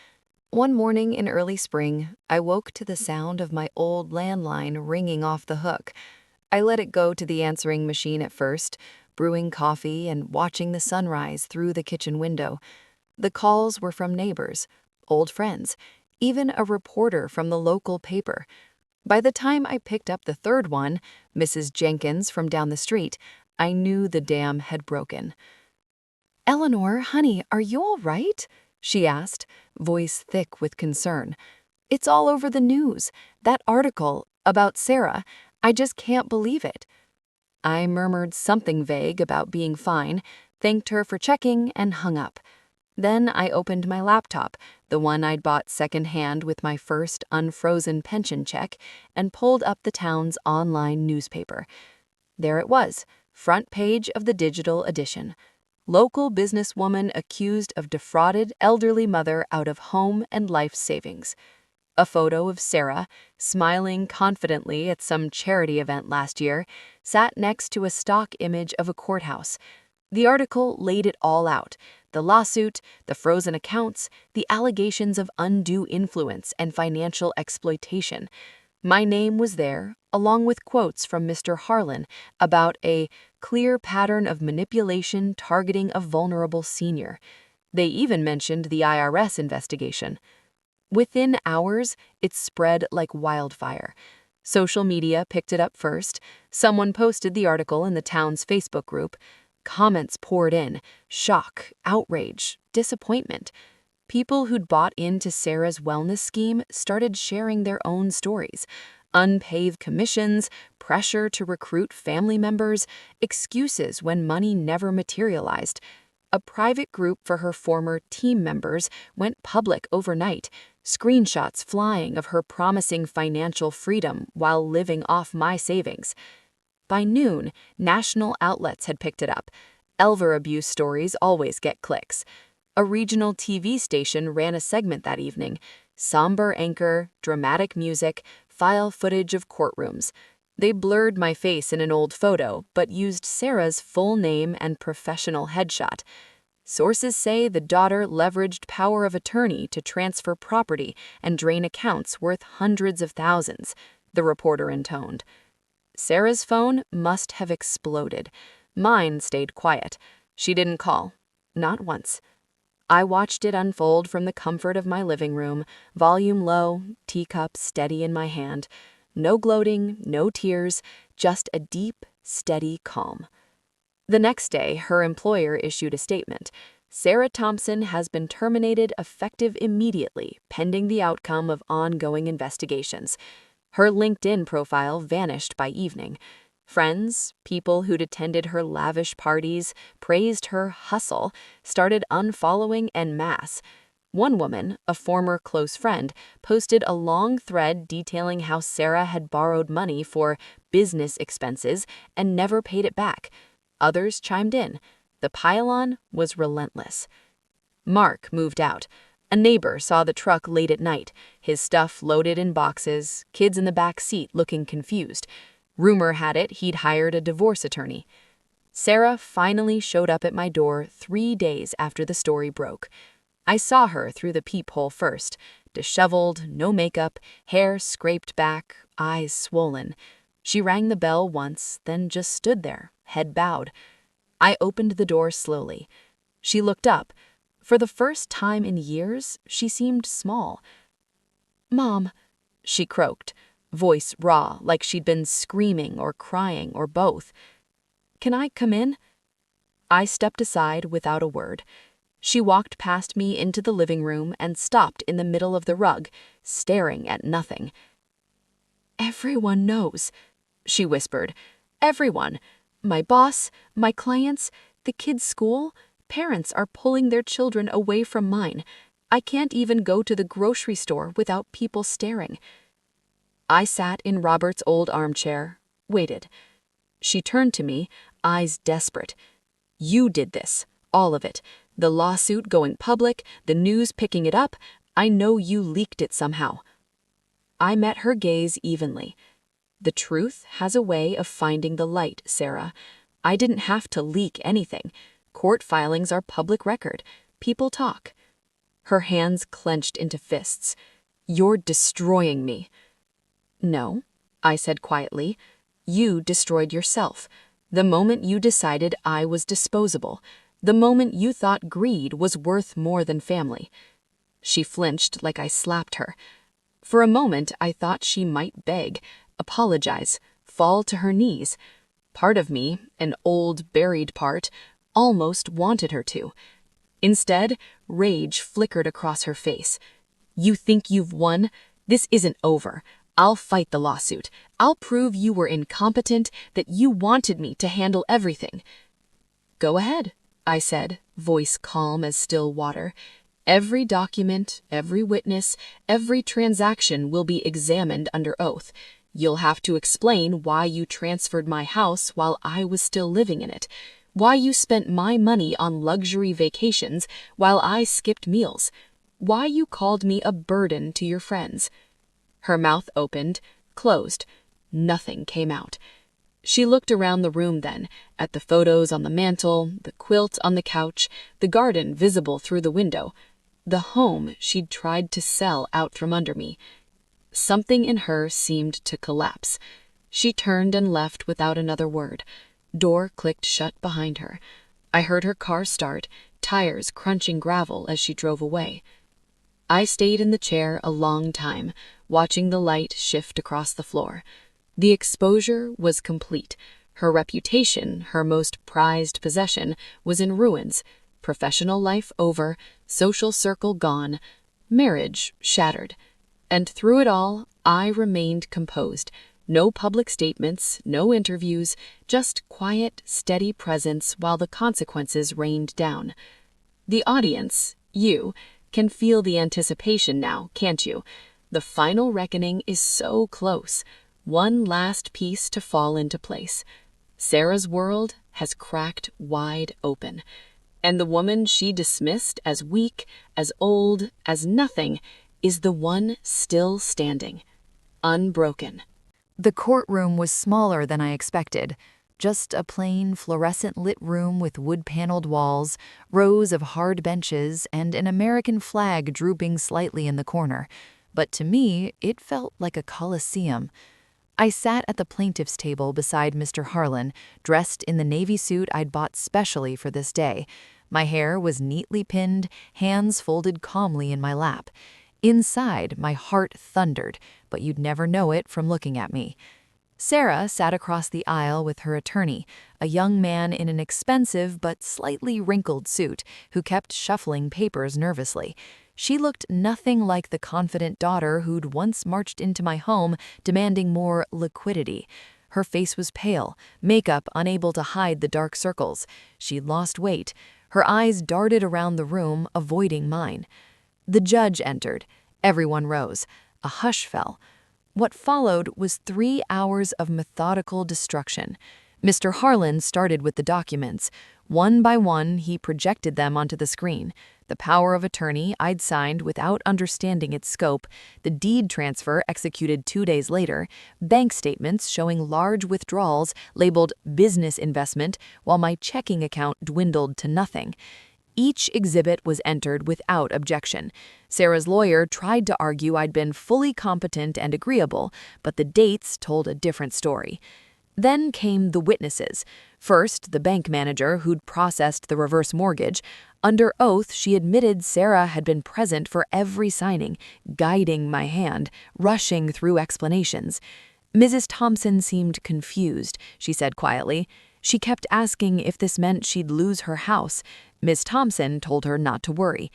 One morning in early spring, I woke to the sound of my old landline ringing off the hook. I let it go to the answering machine at first, brewing coffee and watching the sunrise through the kitchen window. The calls were from neighbors, old friends, even a reporter from the local paper. By the time I picked up the third one, Mrs. Jenkins from down the street, I knew the dam had broken. "Eleanor, honey, are you all right?" she asked, voice thick with concern. "It's all over the news. That article about Sarah. I just can't believe it." I murmured something vague about being fine, thanked her for checking, and hung up. Then I opened my laptop, the one I'd bought secondhand with my first unfrozen pension check, and pulled up the town's online newspaper. There it was, front page of the digital edition. Local businesswoman accused of defrauded elderly mother out of home and life savings. A photo of Sarah, smiling confidently at some charity event last year, sat next to a stock image of a courthouse. The article laid it all out: the lawsuit, the frozen accounts, the allegations of undue influence and financial exploitation. My name was there, along with quotes from Mr. Harlan about a clear pattern of manipulation targeting a vulnerable senior. They even mentioned the IRS investigation. Within hours, it spread like wildfire. Social media picked it up first. Someone posted the article in the town's Facebook group. Comments poured in, shock, outrage, disappointment. People who'd bought into Sarah's wellness scheme started sharing their own stories. Unpaid commissions, pressure to recruit family members, excuses when money never materialized. A private group for her former team members went public overnight, screenshots flying of her promising financial freedom while living off my savings. By noon, national outlets had picked it up. Elver abuse stories always get clicks. A regional TV station ran a segment that evening. Somber anchor, dramatic music, file footage of courtrooms. They blurred my face in an old photo, but used Sarah's full name and professional headshot. Sources say the daughter leveraged power of attorney to transfer property and drain accounts worth hundreds of thousands, the reporter intoned. Sarah's phone must have exploded. Mine stayed quiet. She didn't call. Not once. I watched it unfold from the comfort of my living room, volume low, teacup steady in my hand. No gloating, no tears, just a deep, steady calm. The next day, her employer issued a statement. Sarah Thompson has been terminated effective immediately, pending the outcome of ongoing investigations. Her LinkedIn profile vanished by evening. Friends, people who'd attended her lavish parties, praised her hustle, started unfollowing en masse. One woman, a former close friend, posted a long thread detailing how Sarah had borrowed money for business expenses and never paid it back. Others chimed in. The pile-on was relentless. Mark moved out. A neighbor saw the truck late at night, his stuff loaded in boxes, kids in the back seat looking confused. Rumor had it he'd hired a divorce attorney. Sarah finally showed up at my door 3 days after the story broke. I saw her through the peephole first, disheveled, no makeup, hair scraped back, eyes swollen. She rang the bell once, then just stood there, head bowed. I opened the door slowly. She looked up. For the first time in years, she seemed small. "Mom," she croaked, voice raw, like she'd been screaming or crying or both. "Can I come in?" I stepped aside without a word. She walked past me into the living room and stopped in the middle of the rug, staring at nothing. "Everyone knows," she whispered. "Everyone. My boss, my clients, the kids' school. Parents are pulling their children away from mine. I can't even go to the grocery store without people staring." I sat in Robert's old armchair, waited. She turned to me, eyes desperate. "You did this, all of it. The lawsuit going public, the news picking it up. I know you leaked it somehow." I met her gaze evenly. "The truth has a way of finding the light, Sarah. I didn't have to leak anything. Court filings are public record. People talk." Her hands clenched into fists. "You're destroying me." "No," I said quietly. "You destroyed yourself. The moment you decided I was disposable. The moment you thought greed was worth more than family." She flinched like I slapped her. For a moment, I thought she might beg, apologize, fall to her knees. Part of me, an old, buried part, almost wanted her to. Instead, rage flickered across her face. "You think you've won? This isn't over. I'll fight the lawsuit. I'll prove you were incompetent, that you wanted me to handle everything." "Go ahead," I said, voice calm as still water. "Every document, every witness, every transaction will be examined under oath. You'll have to explain why you transferred my house while I was still living in it, why you spent my money on luxury vacations while I skipped meals, why you called me a burden to your friends." Her mouth opened, closed. Nothing came out. She looked around the room then, at the photos on the mantel, the quilt on the couch, the garden visible through the window, the home she'd tried to sell out from under me. Something in her seemed to collapse. She turned and left without another word. Door clicked shut behind her. I heard her car start, tires crunching gravel as she drove away. I stayed in the chair a long time, watching the light shift across the floor. The exposure was complete. Her reputation, her most prized possession, was in ruins. Professional life over, social circle gone, marriage shattered. And through it all, I remained composed. No public statements, no interviews, just quiet, steady presence while the consequences rained down. The audience, you, can feel the anticipation now, can't you? The final reckoning is so close. One last piece to fall into place. Sarah's world has cracked wide open. And the woman she dismissed as weak, as old, as nothing, is the one still standing, unbroken. The courtroom was smaller than I expected. Just a plain, fluorescent-lit room with wood-paneled walls, rows of hard benches, and an American flag drooping slightly in the corner. But to me, it felt like a coliseum. I sat at the plaintiff's table beside Mr. Harlan, dressed in the navy suit I'd bought specially for this day. My hair was neatly pinned, hands folded calmly in my lap. Inside, my heart thundered, but you'd never know it from looking at me. Sarah sat across the aisle with her attorney, a young man in an expensive but slightly wrinkled suit who kept shuffling papers nervously. She looked nothing like the confident daughter who'd once marched into my home demanding more liquidity. Her face was pale, makeup unable to hide the dark circles. She'd lost weight. Her eyes darted around the room, avoiding mine. The judge entered. Everyone rose. A hush fell. What followed was 3 hours of methodical destruction. Mr. Harlan started with the documents. One by one, he projected them onto the screen. The power of attorney I'd signed without understanding its scope, the deed transfer executed 2 days later, bank statements showing large withdrawals labeled business investment while my checking account dwindled to nothing. Each exhibit was entered without objection. Sarah's lawyer tried to argue I'd been fully competent and agreeable, but the dates told a different story. Then came the witnesses. First, the bank manager who'd processed the reverse mortgage. Under oath, she admitted Sarah had been present for every signing, guiding my hand, rushing through explanations. Mrs. Thompson seemed confused, she said quietly. She kept asking if this meant she'd lose her house. Miss Thompson told her not to worry.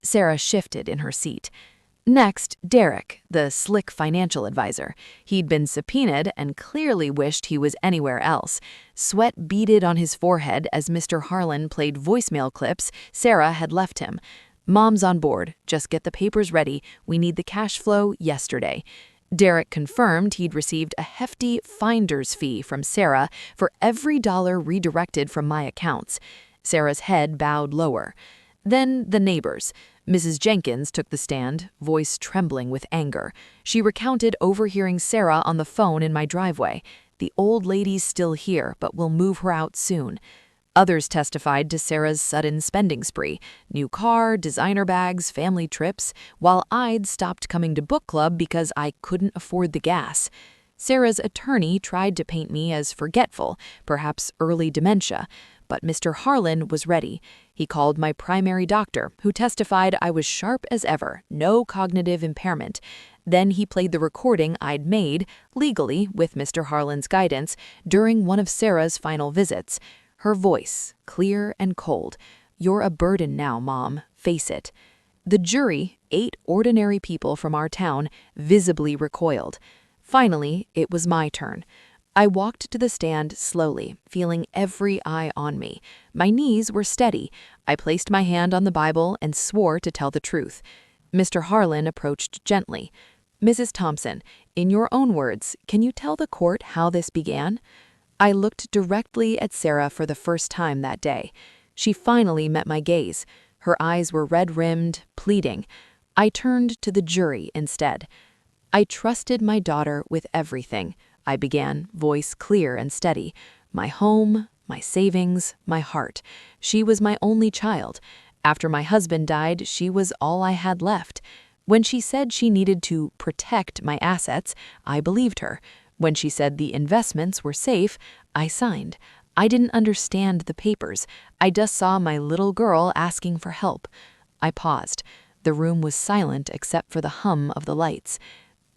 Sarah shifted in her seat. Next, Derek, the slick financial advisor. He'd been subpoenaed and clearly wished he was anywhere else. Sweat beaded on his forehead as Mr. Harlan played voicemail clips Sarah had left him. "Mom's on board. Just get the papers ready. We need the cash flow yesterday." Derek confirmed he'd received a hefty finder's fee from Sarah for every dollar redirected from my accounts. Sarah's head bowed lower. Then the neighbors. Mrs. Jenkins took the stand, voice trembling with anger. She recounted overhearing Sarah on the phone in my driveway. "The old lady's still here, but we'll move her out soon." Others testified to Sarah's sudden spending spree, new car, designer bags, family trips, while I'd stopped coming to book club because I couldn't afford the gas. Sarah's attorney tried to paint me as forgetful, perhaps early dementia, but Mr. Harlan was ready. He called my primary doctor, who testified I was sharp as ever, no cognitive impairment. Then he played the recording I'd made, legally, with Mr. Harlan's guidance, during one of Sarah's final visits. Her voice, clear and cold. "You're a burden now, Mom. Face it." The jury, 8 ordinary people from our town, visibly recoiled. Finally, it was my turn. I walked to the stand slowly, feeling every eye on me. My knees were steady. I placed my hand on the Bible and swore to tell the truth. Mr. Harlan approached gently. "Mrs. Thompson, in your own words, can you tell the court how this began?" I looked directly at Sarah for the first time that day. She finally met my gaze. Her eyes were red-rimmed, pleading. I turned to the jury instead. "I trusted my daughter with everything," I began, voice clear and steady. "My home, my savings, my heart. She was my only child. After my husband died, she was all I had left. When she said she needed to protect my assets, I believed her. When she said the investments were safe, I signed. I didn't understand the papers. I just saw my little girl asking for help. I paused. The room was silent except for the hum of the lights.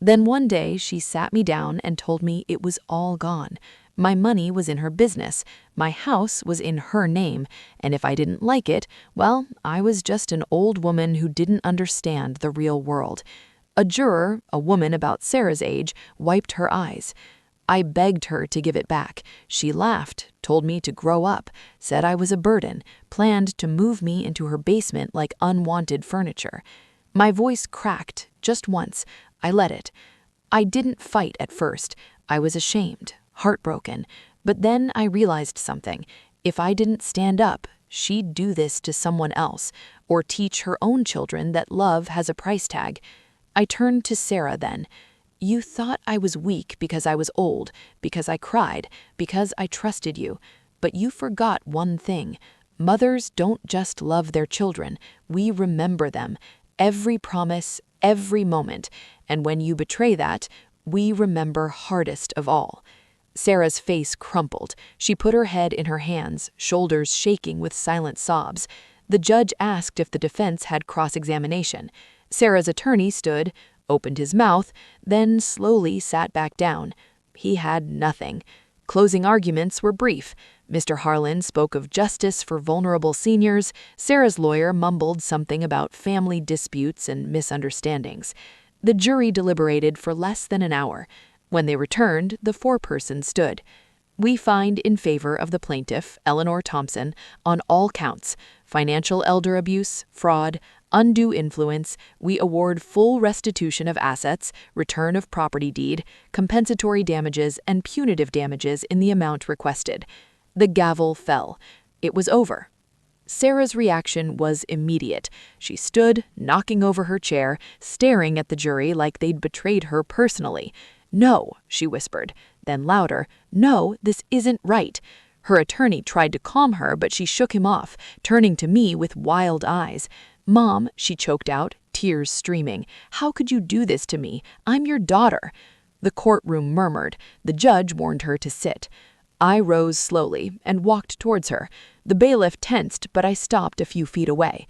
Then one day she sat me down and told me it was all gone. My money was in her business, my house was in her name, and if I didn't like it, well, I was just an old woman who didn't understand the real world. A juror, a woman about Sarah's age, wiped her eyes. I begged her to give it back. She laughed, told me to grow up, said I was a burden, planned to move me into her basement like unwanted furniture. My voice cracked, just once. I let it. I didn't fight at first. I was ashamed, heartbroken. But then I realized something. If I didn't stand up, she'd do this to someone else, or teach her own children that love has a price tag. I turned to Sarah then. You thought I was weak because I was old, because I cried, because I trusted you. But you forgot one thing. Mothers don't just love their children. We remember them. Every promise, every moment. And when you betray that, we remember hardest of all. Sarah's face crumpled. She put her head in her hands, shoulders shaking with silent sobs. The judge asked if the defense had cross-examination. Sarah's attorney stood, opened his mouth, then slowly sat back down. He had nothing. Closing arguments were brief. Mr. Harlan spoke of justice for vulnerable seniors. Sarah's lawyer mumbled something about family disputes and misunderstandings. The jury deliberated for less than an hour. When they returned, the foreperson stood. We find in favor of the plaintiff, Eleanor Thompson, on all counts: financial elder abuse, fraud, undue influence. We award full restitution of assets, return of property deed, compensatory damages, and punitive damages in the amount requested. The gavel fell. It was over. Sarah's reaction was immediate. She stood, knocking over her chair, staring at the jury like they'd betrayed her personally. "No," she whispered. Then louder, "No, this isn't right." Her attorney tried to calm her, but she shook him off, turning to me with wild eyes. "Mom," she choked out, tears streaming, "how could you do this to me? I'm your daughter." The courtroom murmured. The judge warned her to sit. I rose slowly and walked towards her. The bailiff tensed, but I stopped a few feet away.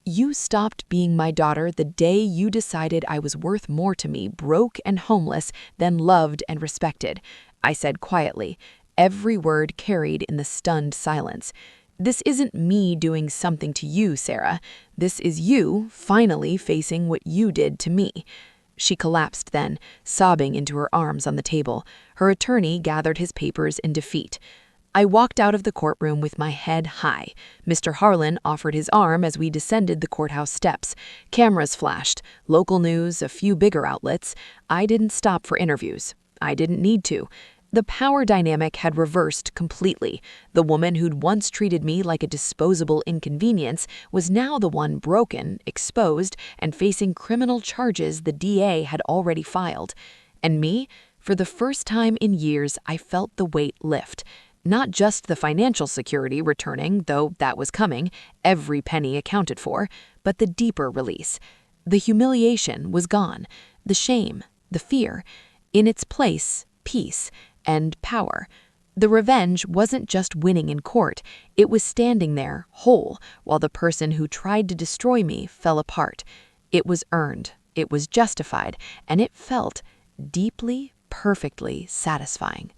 "You stopped being my daughter the day you decided I was worth more to me, broke and homeless, than loved and respected," I said quietly, every word carried in the stunned silence. "This isn't me doing something to you, Sarah. This is you finally facing what you did to me." She collapsed then, sobbing into her arms on the table. Her attorney gathered his papers in defeat. I walked out of the courtroom with my head high. Mr. Harlan offered his arm as we descended the courthouse steps. Cameras flashed, local news, a few bigger outlets. I didn't stop for interviews. I didn't need to. The power dynamic had reversed completely. The woman who'd once treated me like a disposable inconvenience was now the one broken, exposed, and facing criminal charges the DA had already filed. And me, for the first time in years, I felt the weight lift. Not just the financial security returning, though that was coming, every penny accounted for, but the deeper release. The humiliation was gone, the shame, the fear. In its place, peace and power. The revenge wasn't just winning in court, it was standing there, whole, while the person who tried to destroy me fell apart. It was earned, it was justified, and it felt deeply, perfectly satisfying.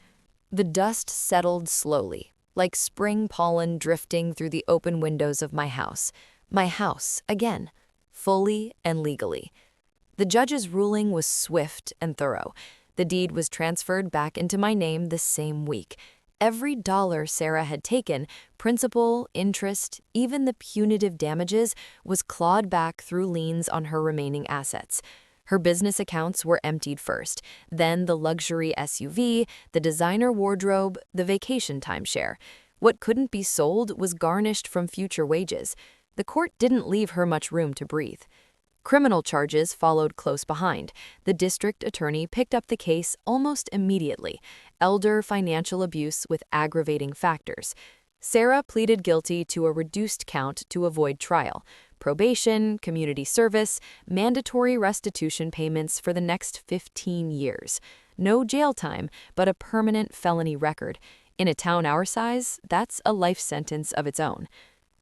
The dust settled slowly, like spring pollen drifting through the open windows of my house. My house, again, fully and legally. The judge's ruling was swift and thorough. The deed was transferred back into my name the same week. Every dollar Sarah had taken, principal, interest, even the punitive damages, was clawed back through liens on her remaining assets. Her business accounts were emptied first, then the luxury SUV, the designer wardrobe, the vacation timeshare. What couldn't be sold was garnished from future wages. The court didn't leave her much room to breathe. Criminal charges followed close behind. The district attorney picked up the case almost immediately. Elder financial abuse with aggravating factors. Sarah pleaded guilty to a reduced count to avoid trial. probation, community service, mandatory restitution payments for the next 15 years. No jail time, but a permanent felony record. In a town our size, that's a life sentence of its own.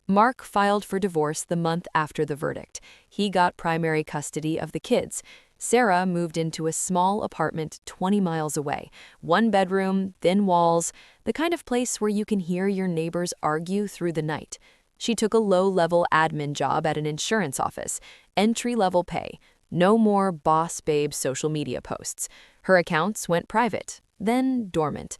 Mark filed for divorce the month after the verdict. He got primary custody of the kids. Sarah moved into a small apartment 20 miles away. One bedroom, thin walls, the kind of place where you can hear your neighbors argue through the night. She took a low-level admin job at an insurance office. Entry-level pay. No more boss babe social media posts. Her accounts went private, then dormant.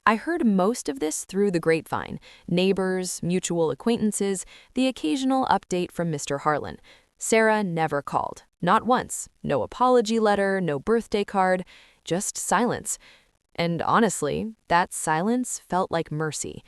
I heard most of this through the grapevine, neighbors, mutual acquaintances, the occasional update from Mr. Harlan. Sarah never called, not once. No apology letter, no birthday card, just silence. And honestly, that silence felt like mercy.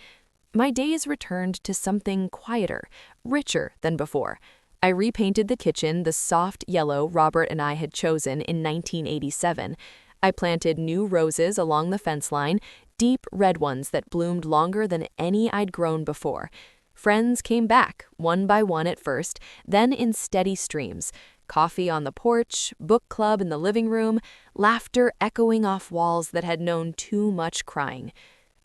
My days returned to something quieter, richer than before. I repainted the kitchen the soft yellow Robert and I had chosen in 1987. I planted new roses along the fence line, deep red ones that bloomed longer than any I'd grown before. Friends came back, one by one at first, then in steady streams. Coffee on the porch, book club in the living room, laughter echoing off walls that had known too much crying.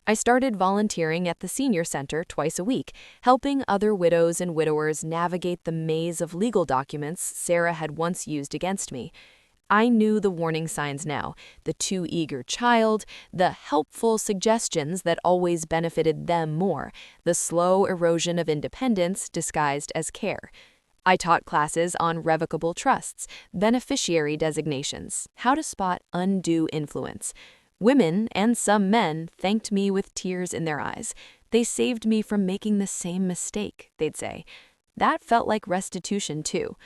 I started volunteering at the senior center twice a week, helping other widows and widowers navigate the maze of legal documents Sarah had once used against me. I knew the warning signs now, the too eager child, the helpful suggestions that always benefited them more, the slow erosion of independence disguised as care. I taught classes on revocable trusts, beneficiary designations, how to spot undue influence. Women, and some men, thanked me with tears in their eyes. They saved me from making the same mistake, they'd say. That felt like restitution, too.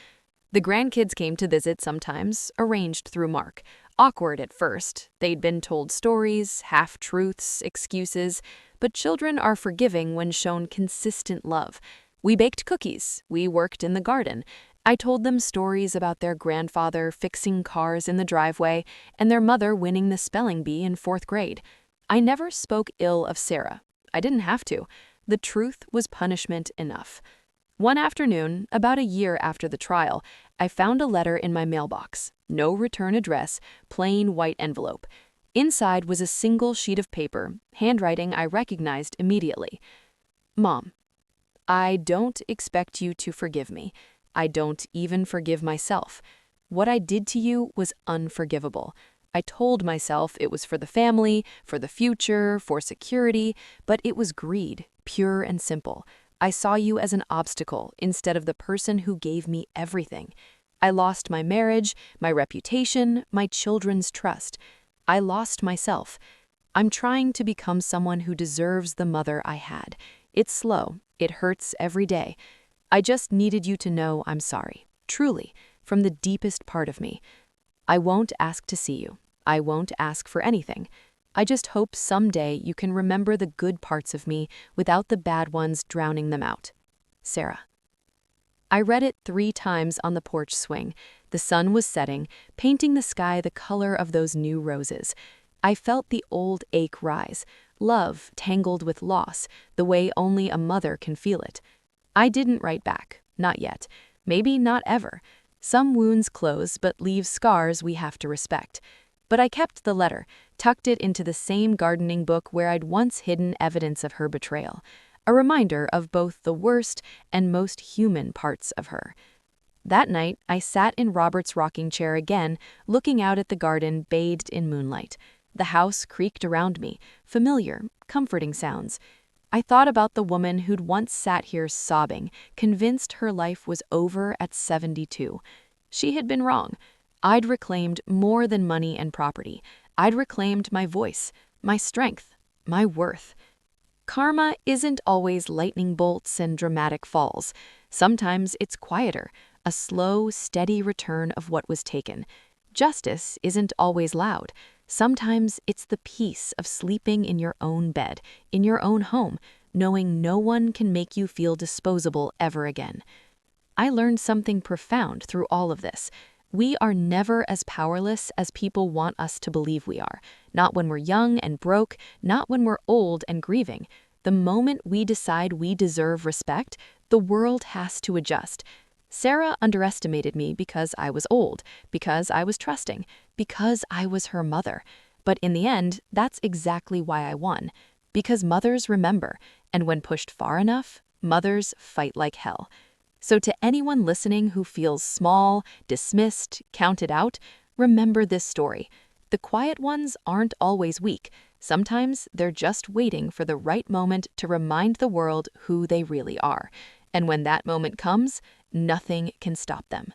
The grandkids came to visit sometimes, arranged through Mark. Awkward at first. They'd been told stories, half-truths, excuses. But children are forgiving when shown consistent love. We baked cookies. We worked in the garden. I told them stories about their grandfather fixing cars in the driveway and their mother winning the spelling bee in 4th grade. I never spoke ill of Sarah. I didn't have to. The truth was punishment enough. One afternoon, about a year after the trial, I found a letter in my mailbox. No return address, plain white envelope. Inside was a single sheet of paper, handwriting I recognized immediately. Mom, I don't expect you to forgive me. I don't even forgive myself. What I did to you was unforgivable. I told myself it was for the family, for the future, for security, but it was greed, pure and simple. I saw you as an obstacle instead of the person who gave me everything. I lost my marriage, my reputation, my children's trust. I lost myself. I'm trying to become someone who deserves the mother I had. It's slow. It hurts every day. I just needed you to know I'm sorry, truly, from the deepest part of me. I won't ask to see you. I won't ask for anything. I just hope someday you can remember the good parts of me without the bad ones drowning them out. Sarah. I read it 3 times on the porch swing. The sun was setting, painting the sky the color of those new roses. I felt the old ache rise, love tangled with loss, the way only a mother can feel it. I didn't write back, not yet, maybe not ever. Some wounds close but leave scars we have to respect. But I kept the letter, tucked it into the same gardening book where I'd once hidden evidence of her betrayal, a reminder of both the worst and most human parts of her. That night, I sat in Robert's rocking chair again, looking out at the garden bathed in moonlight. The house creaked around me, familiar, comforting sounds. I thought about the woman who'd once sat here sobbing, convinced her life was over at 72. She had been wrong. I'd reclaimed more than money and property. I'd reclaimed my voice, my strength, my worth. Karma isn't always lightning bolts and dramatic falls. Sometimes it's quieter, a slow, steady return of what was taken. Justice isn't always loud. Sometimes it's the peace of sleeping in your own bed, in your own home, knowing no one can make you feel disposable ever again. I learned something profound through all of this. We are never as powerless as people want us to believe we are. Not when we're young and broke, not when we're old and grieving. The moment we decide we deserve respect, the world has to adjust. Sarah underestimated me because I was old, because I was trusting, because I was her mother. But in the end, that's exactly why I won. Because mothers remember, and when pushed far enough, mothers fight like hell. So to anyone listening who feels small, dismissed, counted out, remember this story. The quiet ones aren't always weak. Sometimes they're just waiting for the right moment to remind the world who they really are. And when that moment comes, nothing can stop them.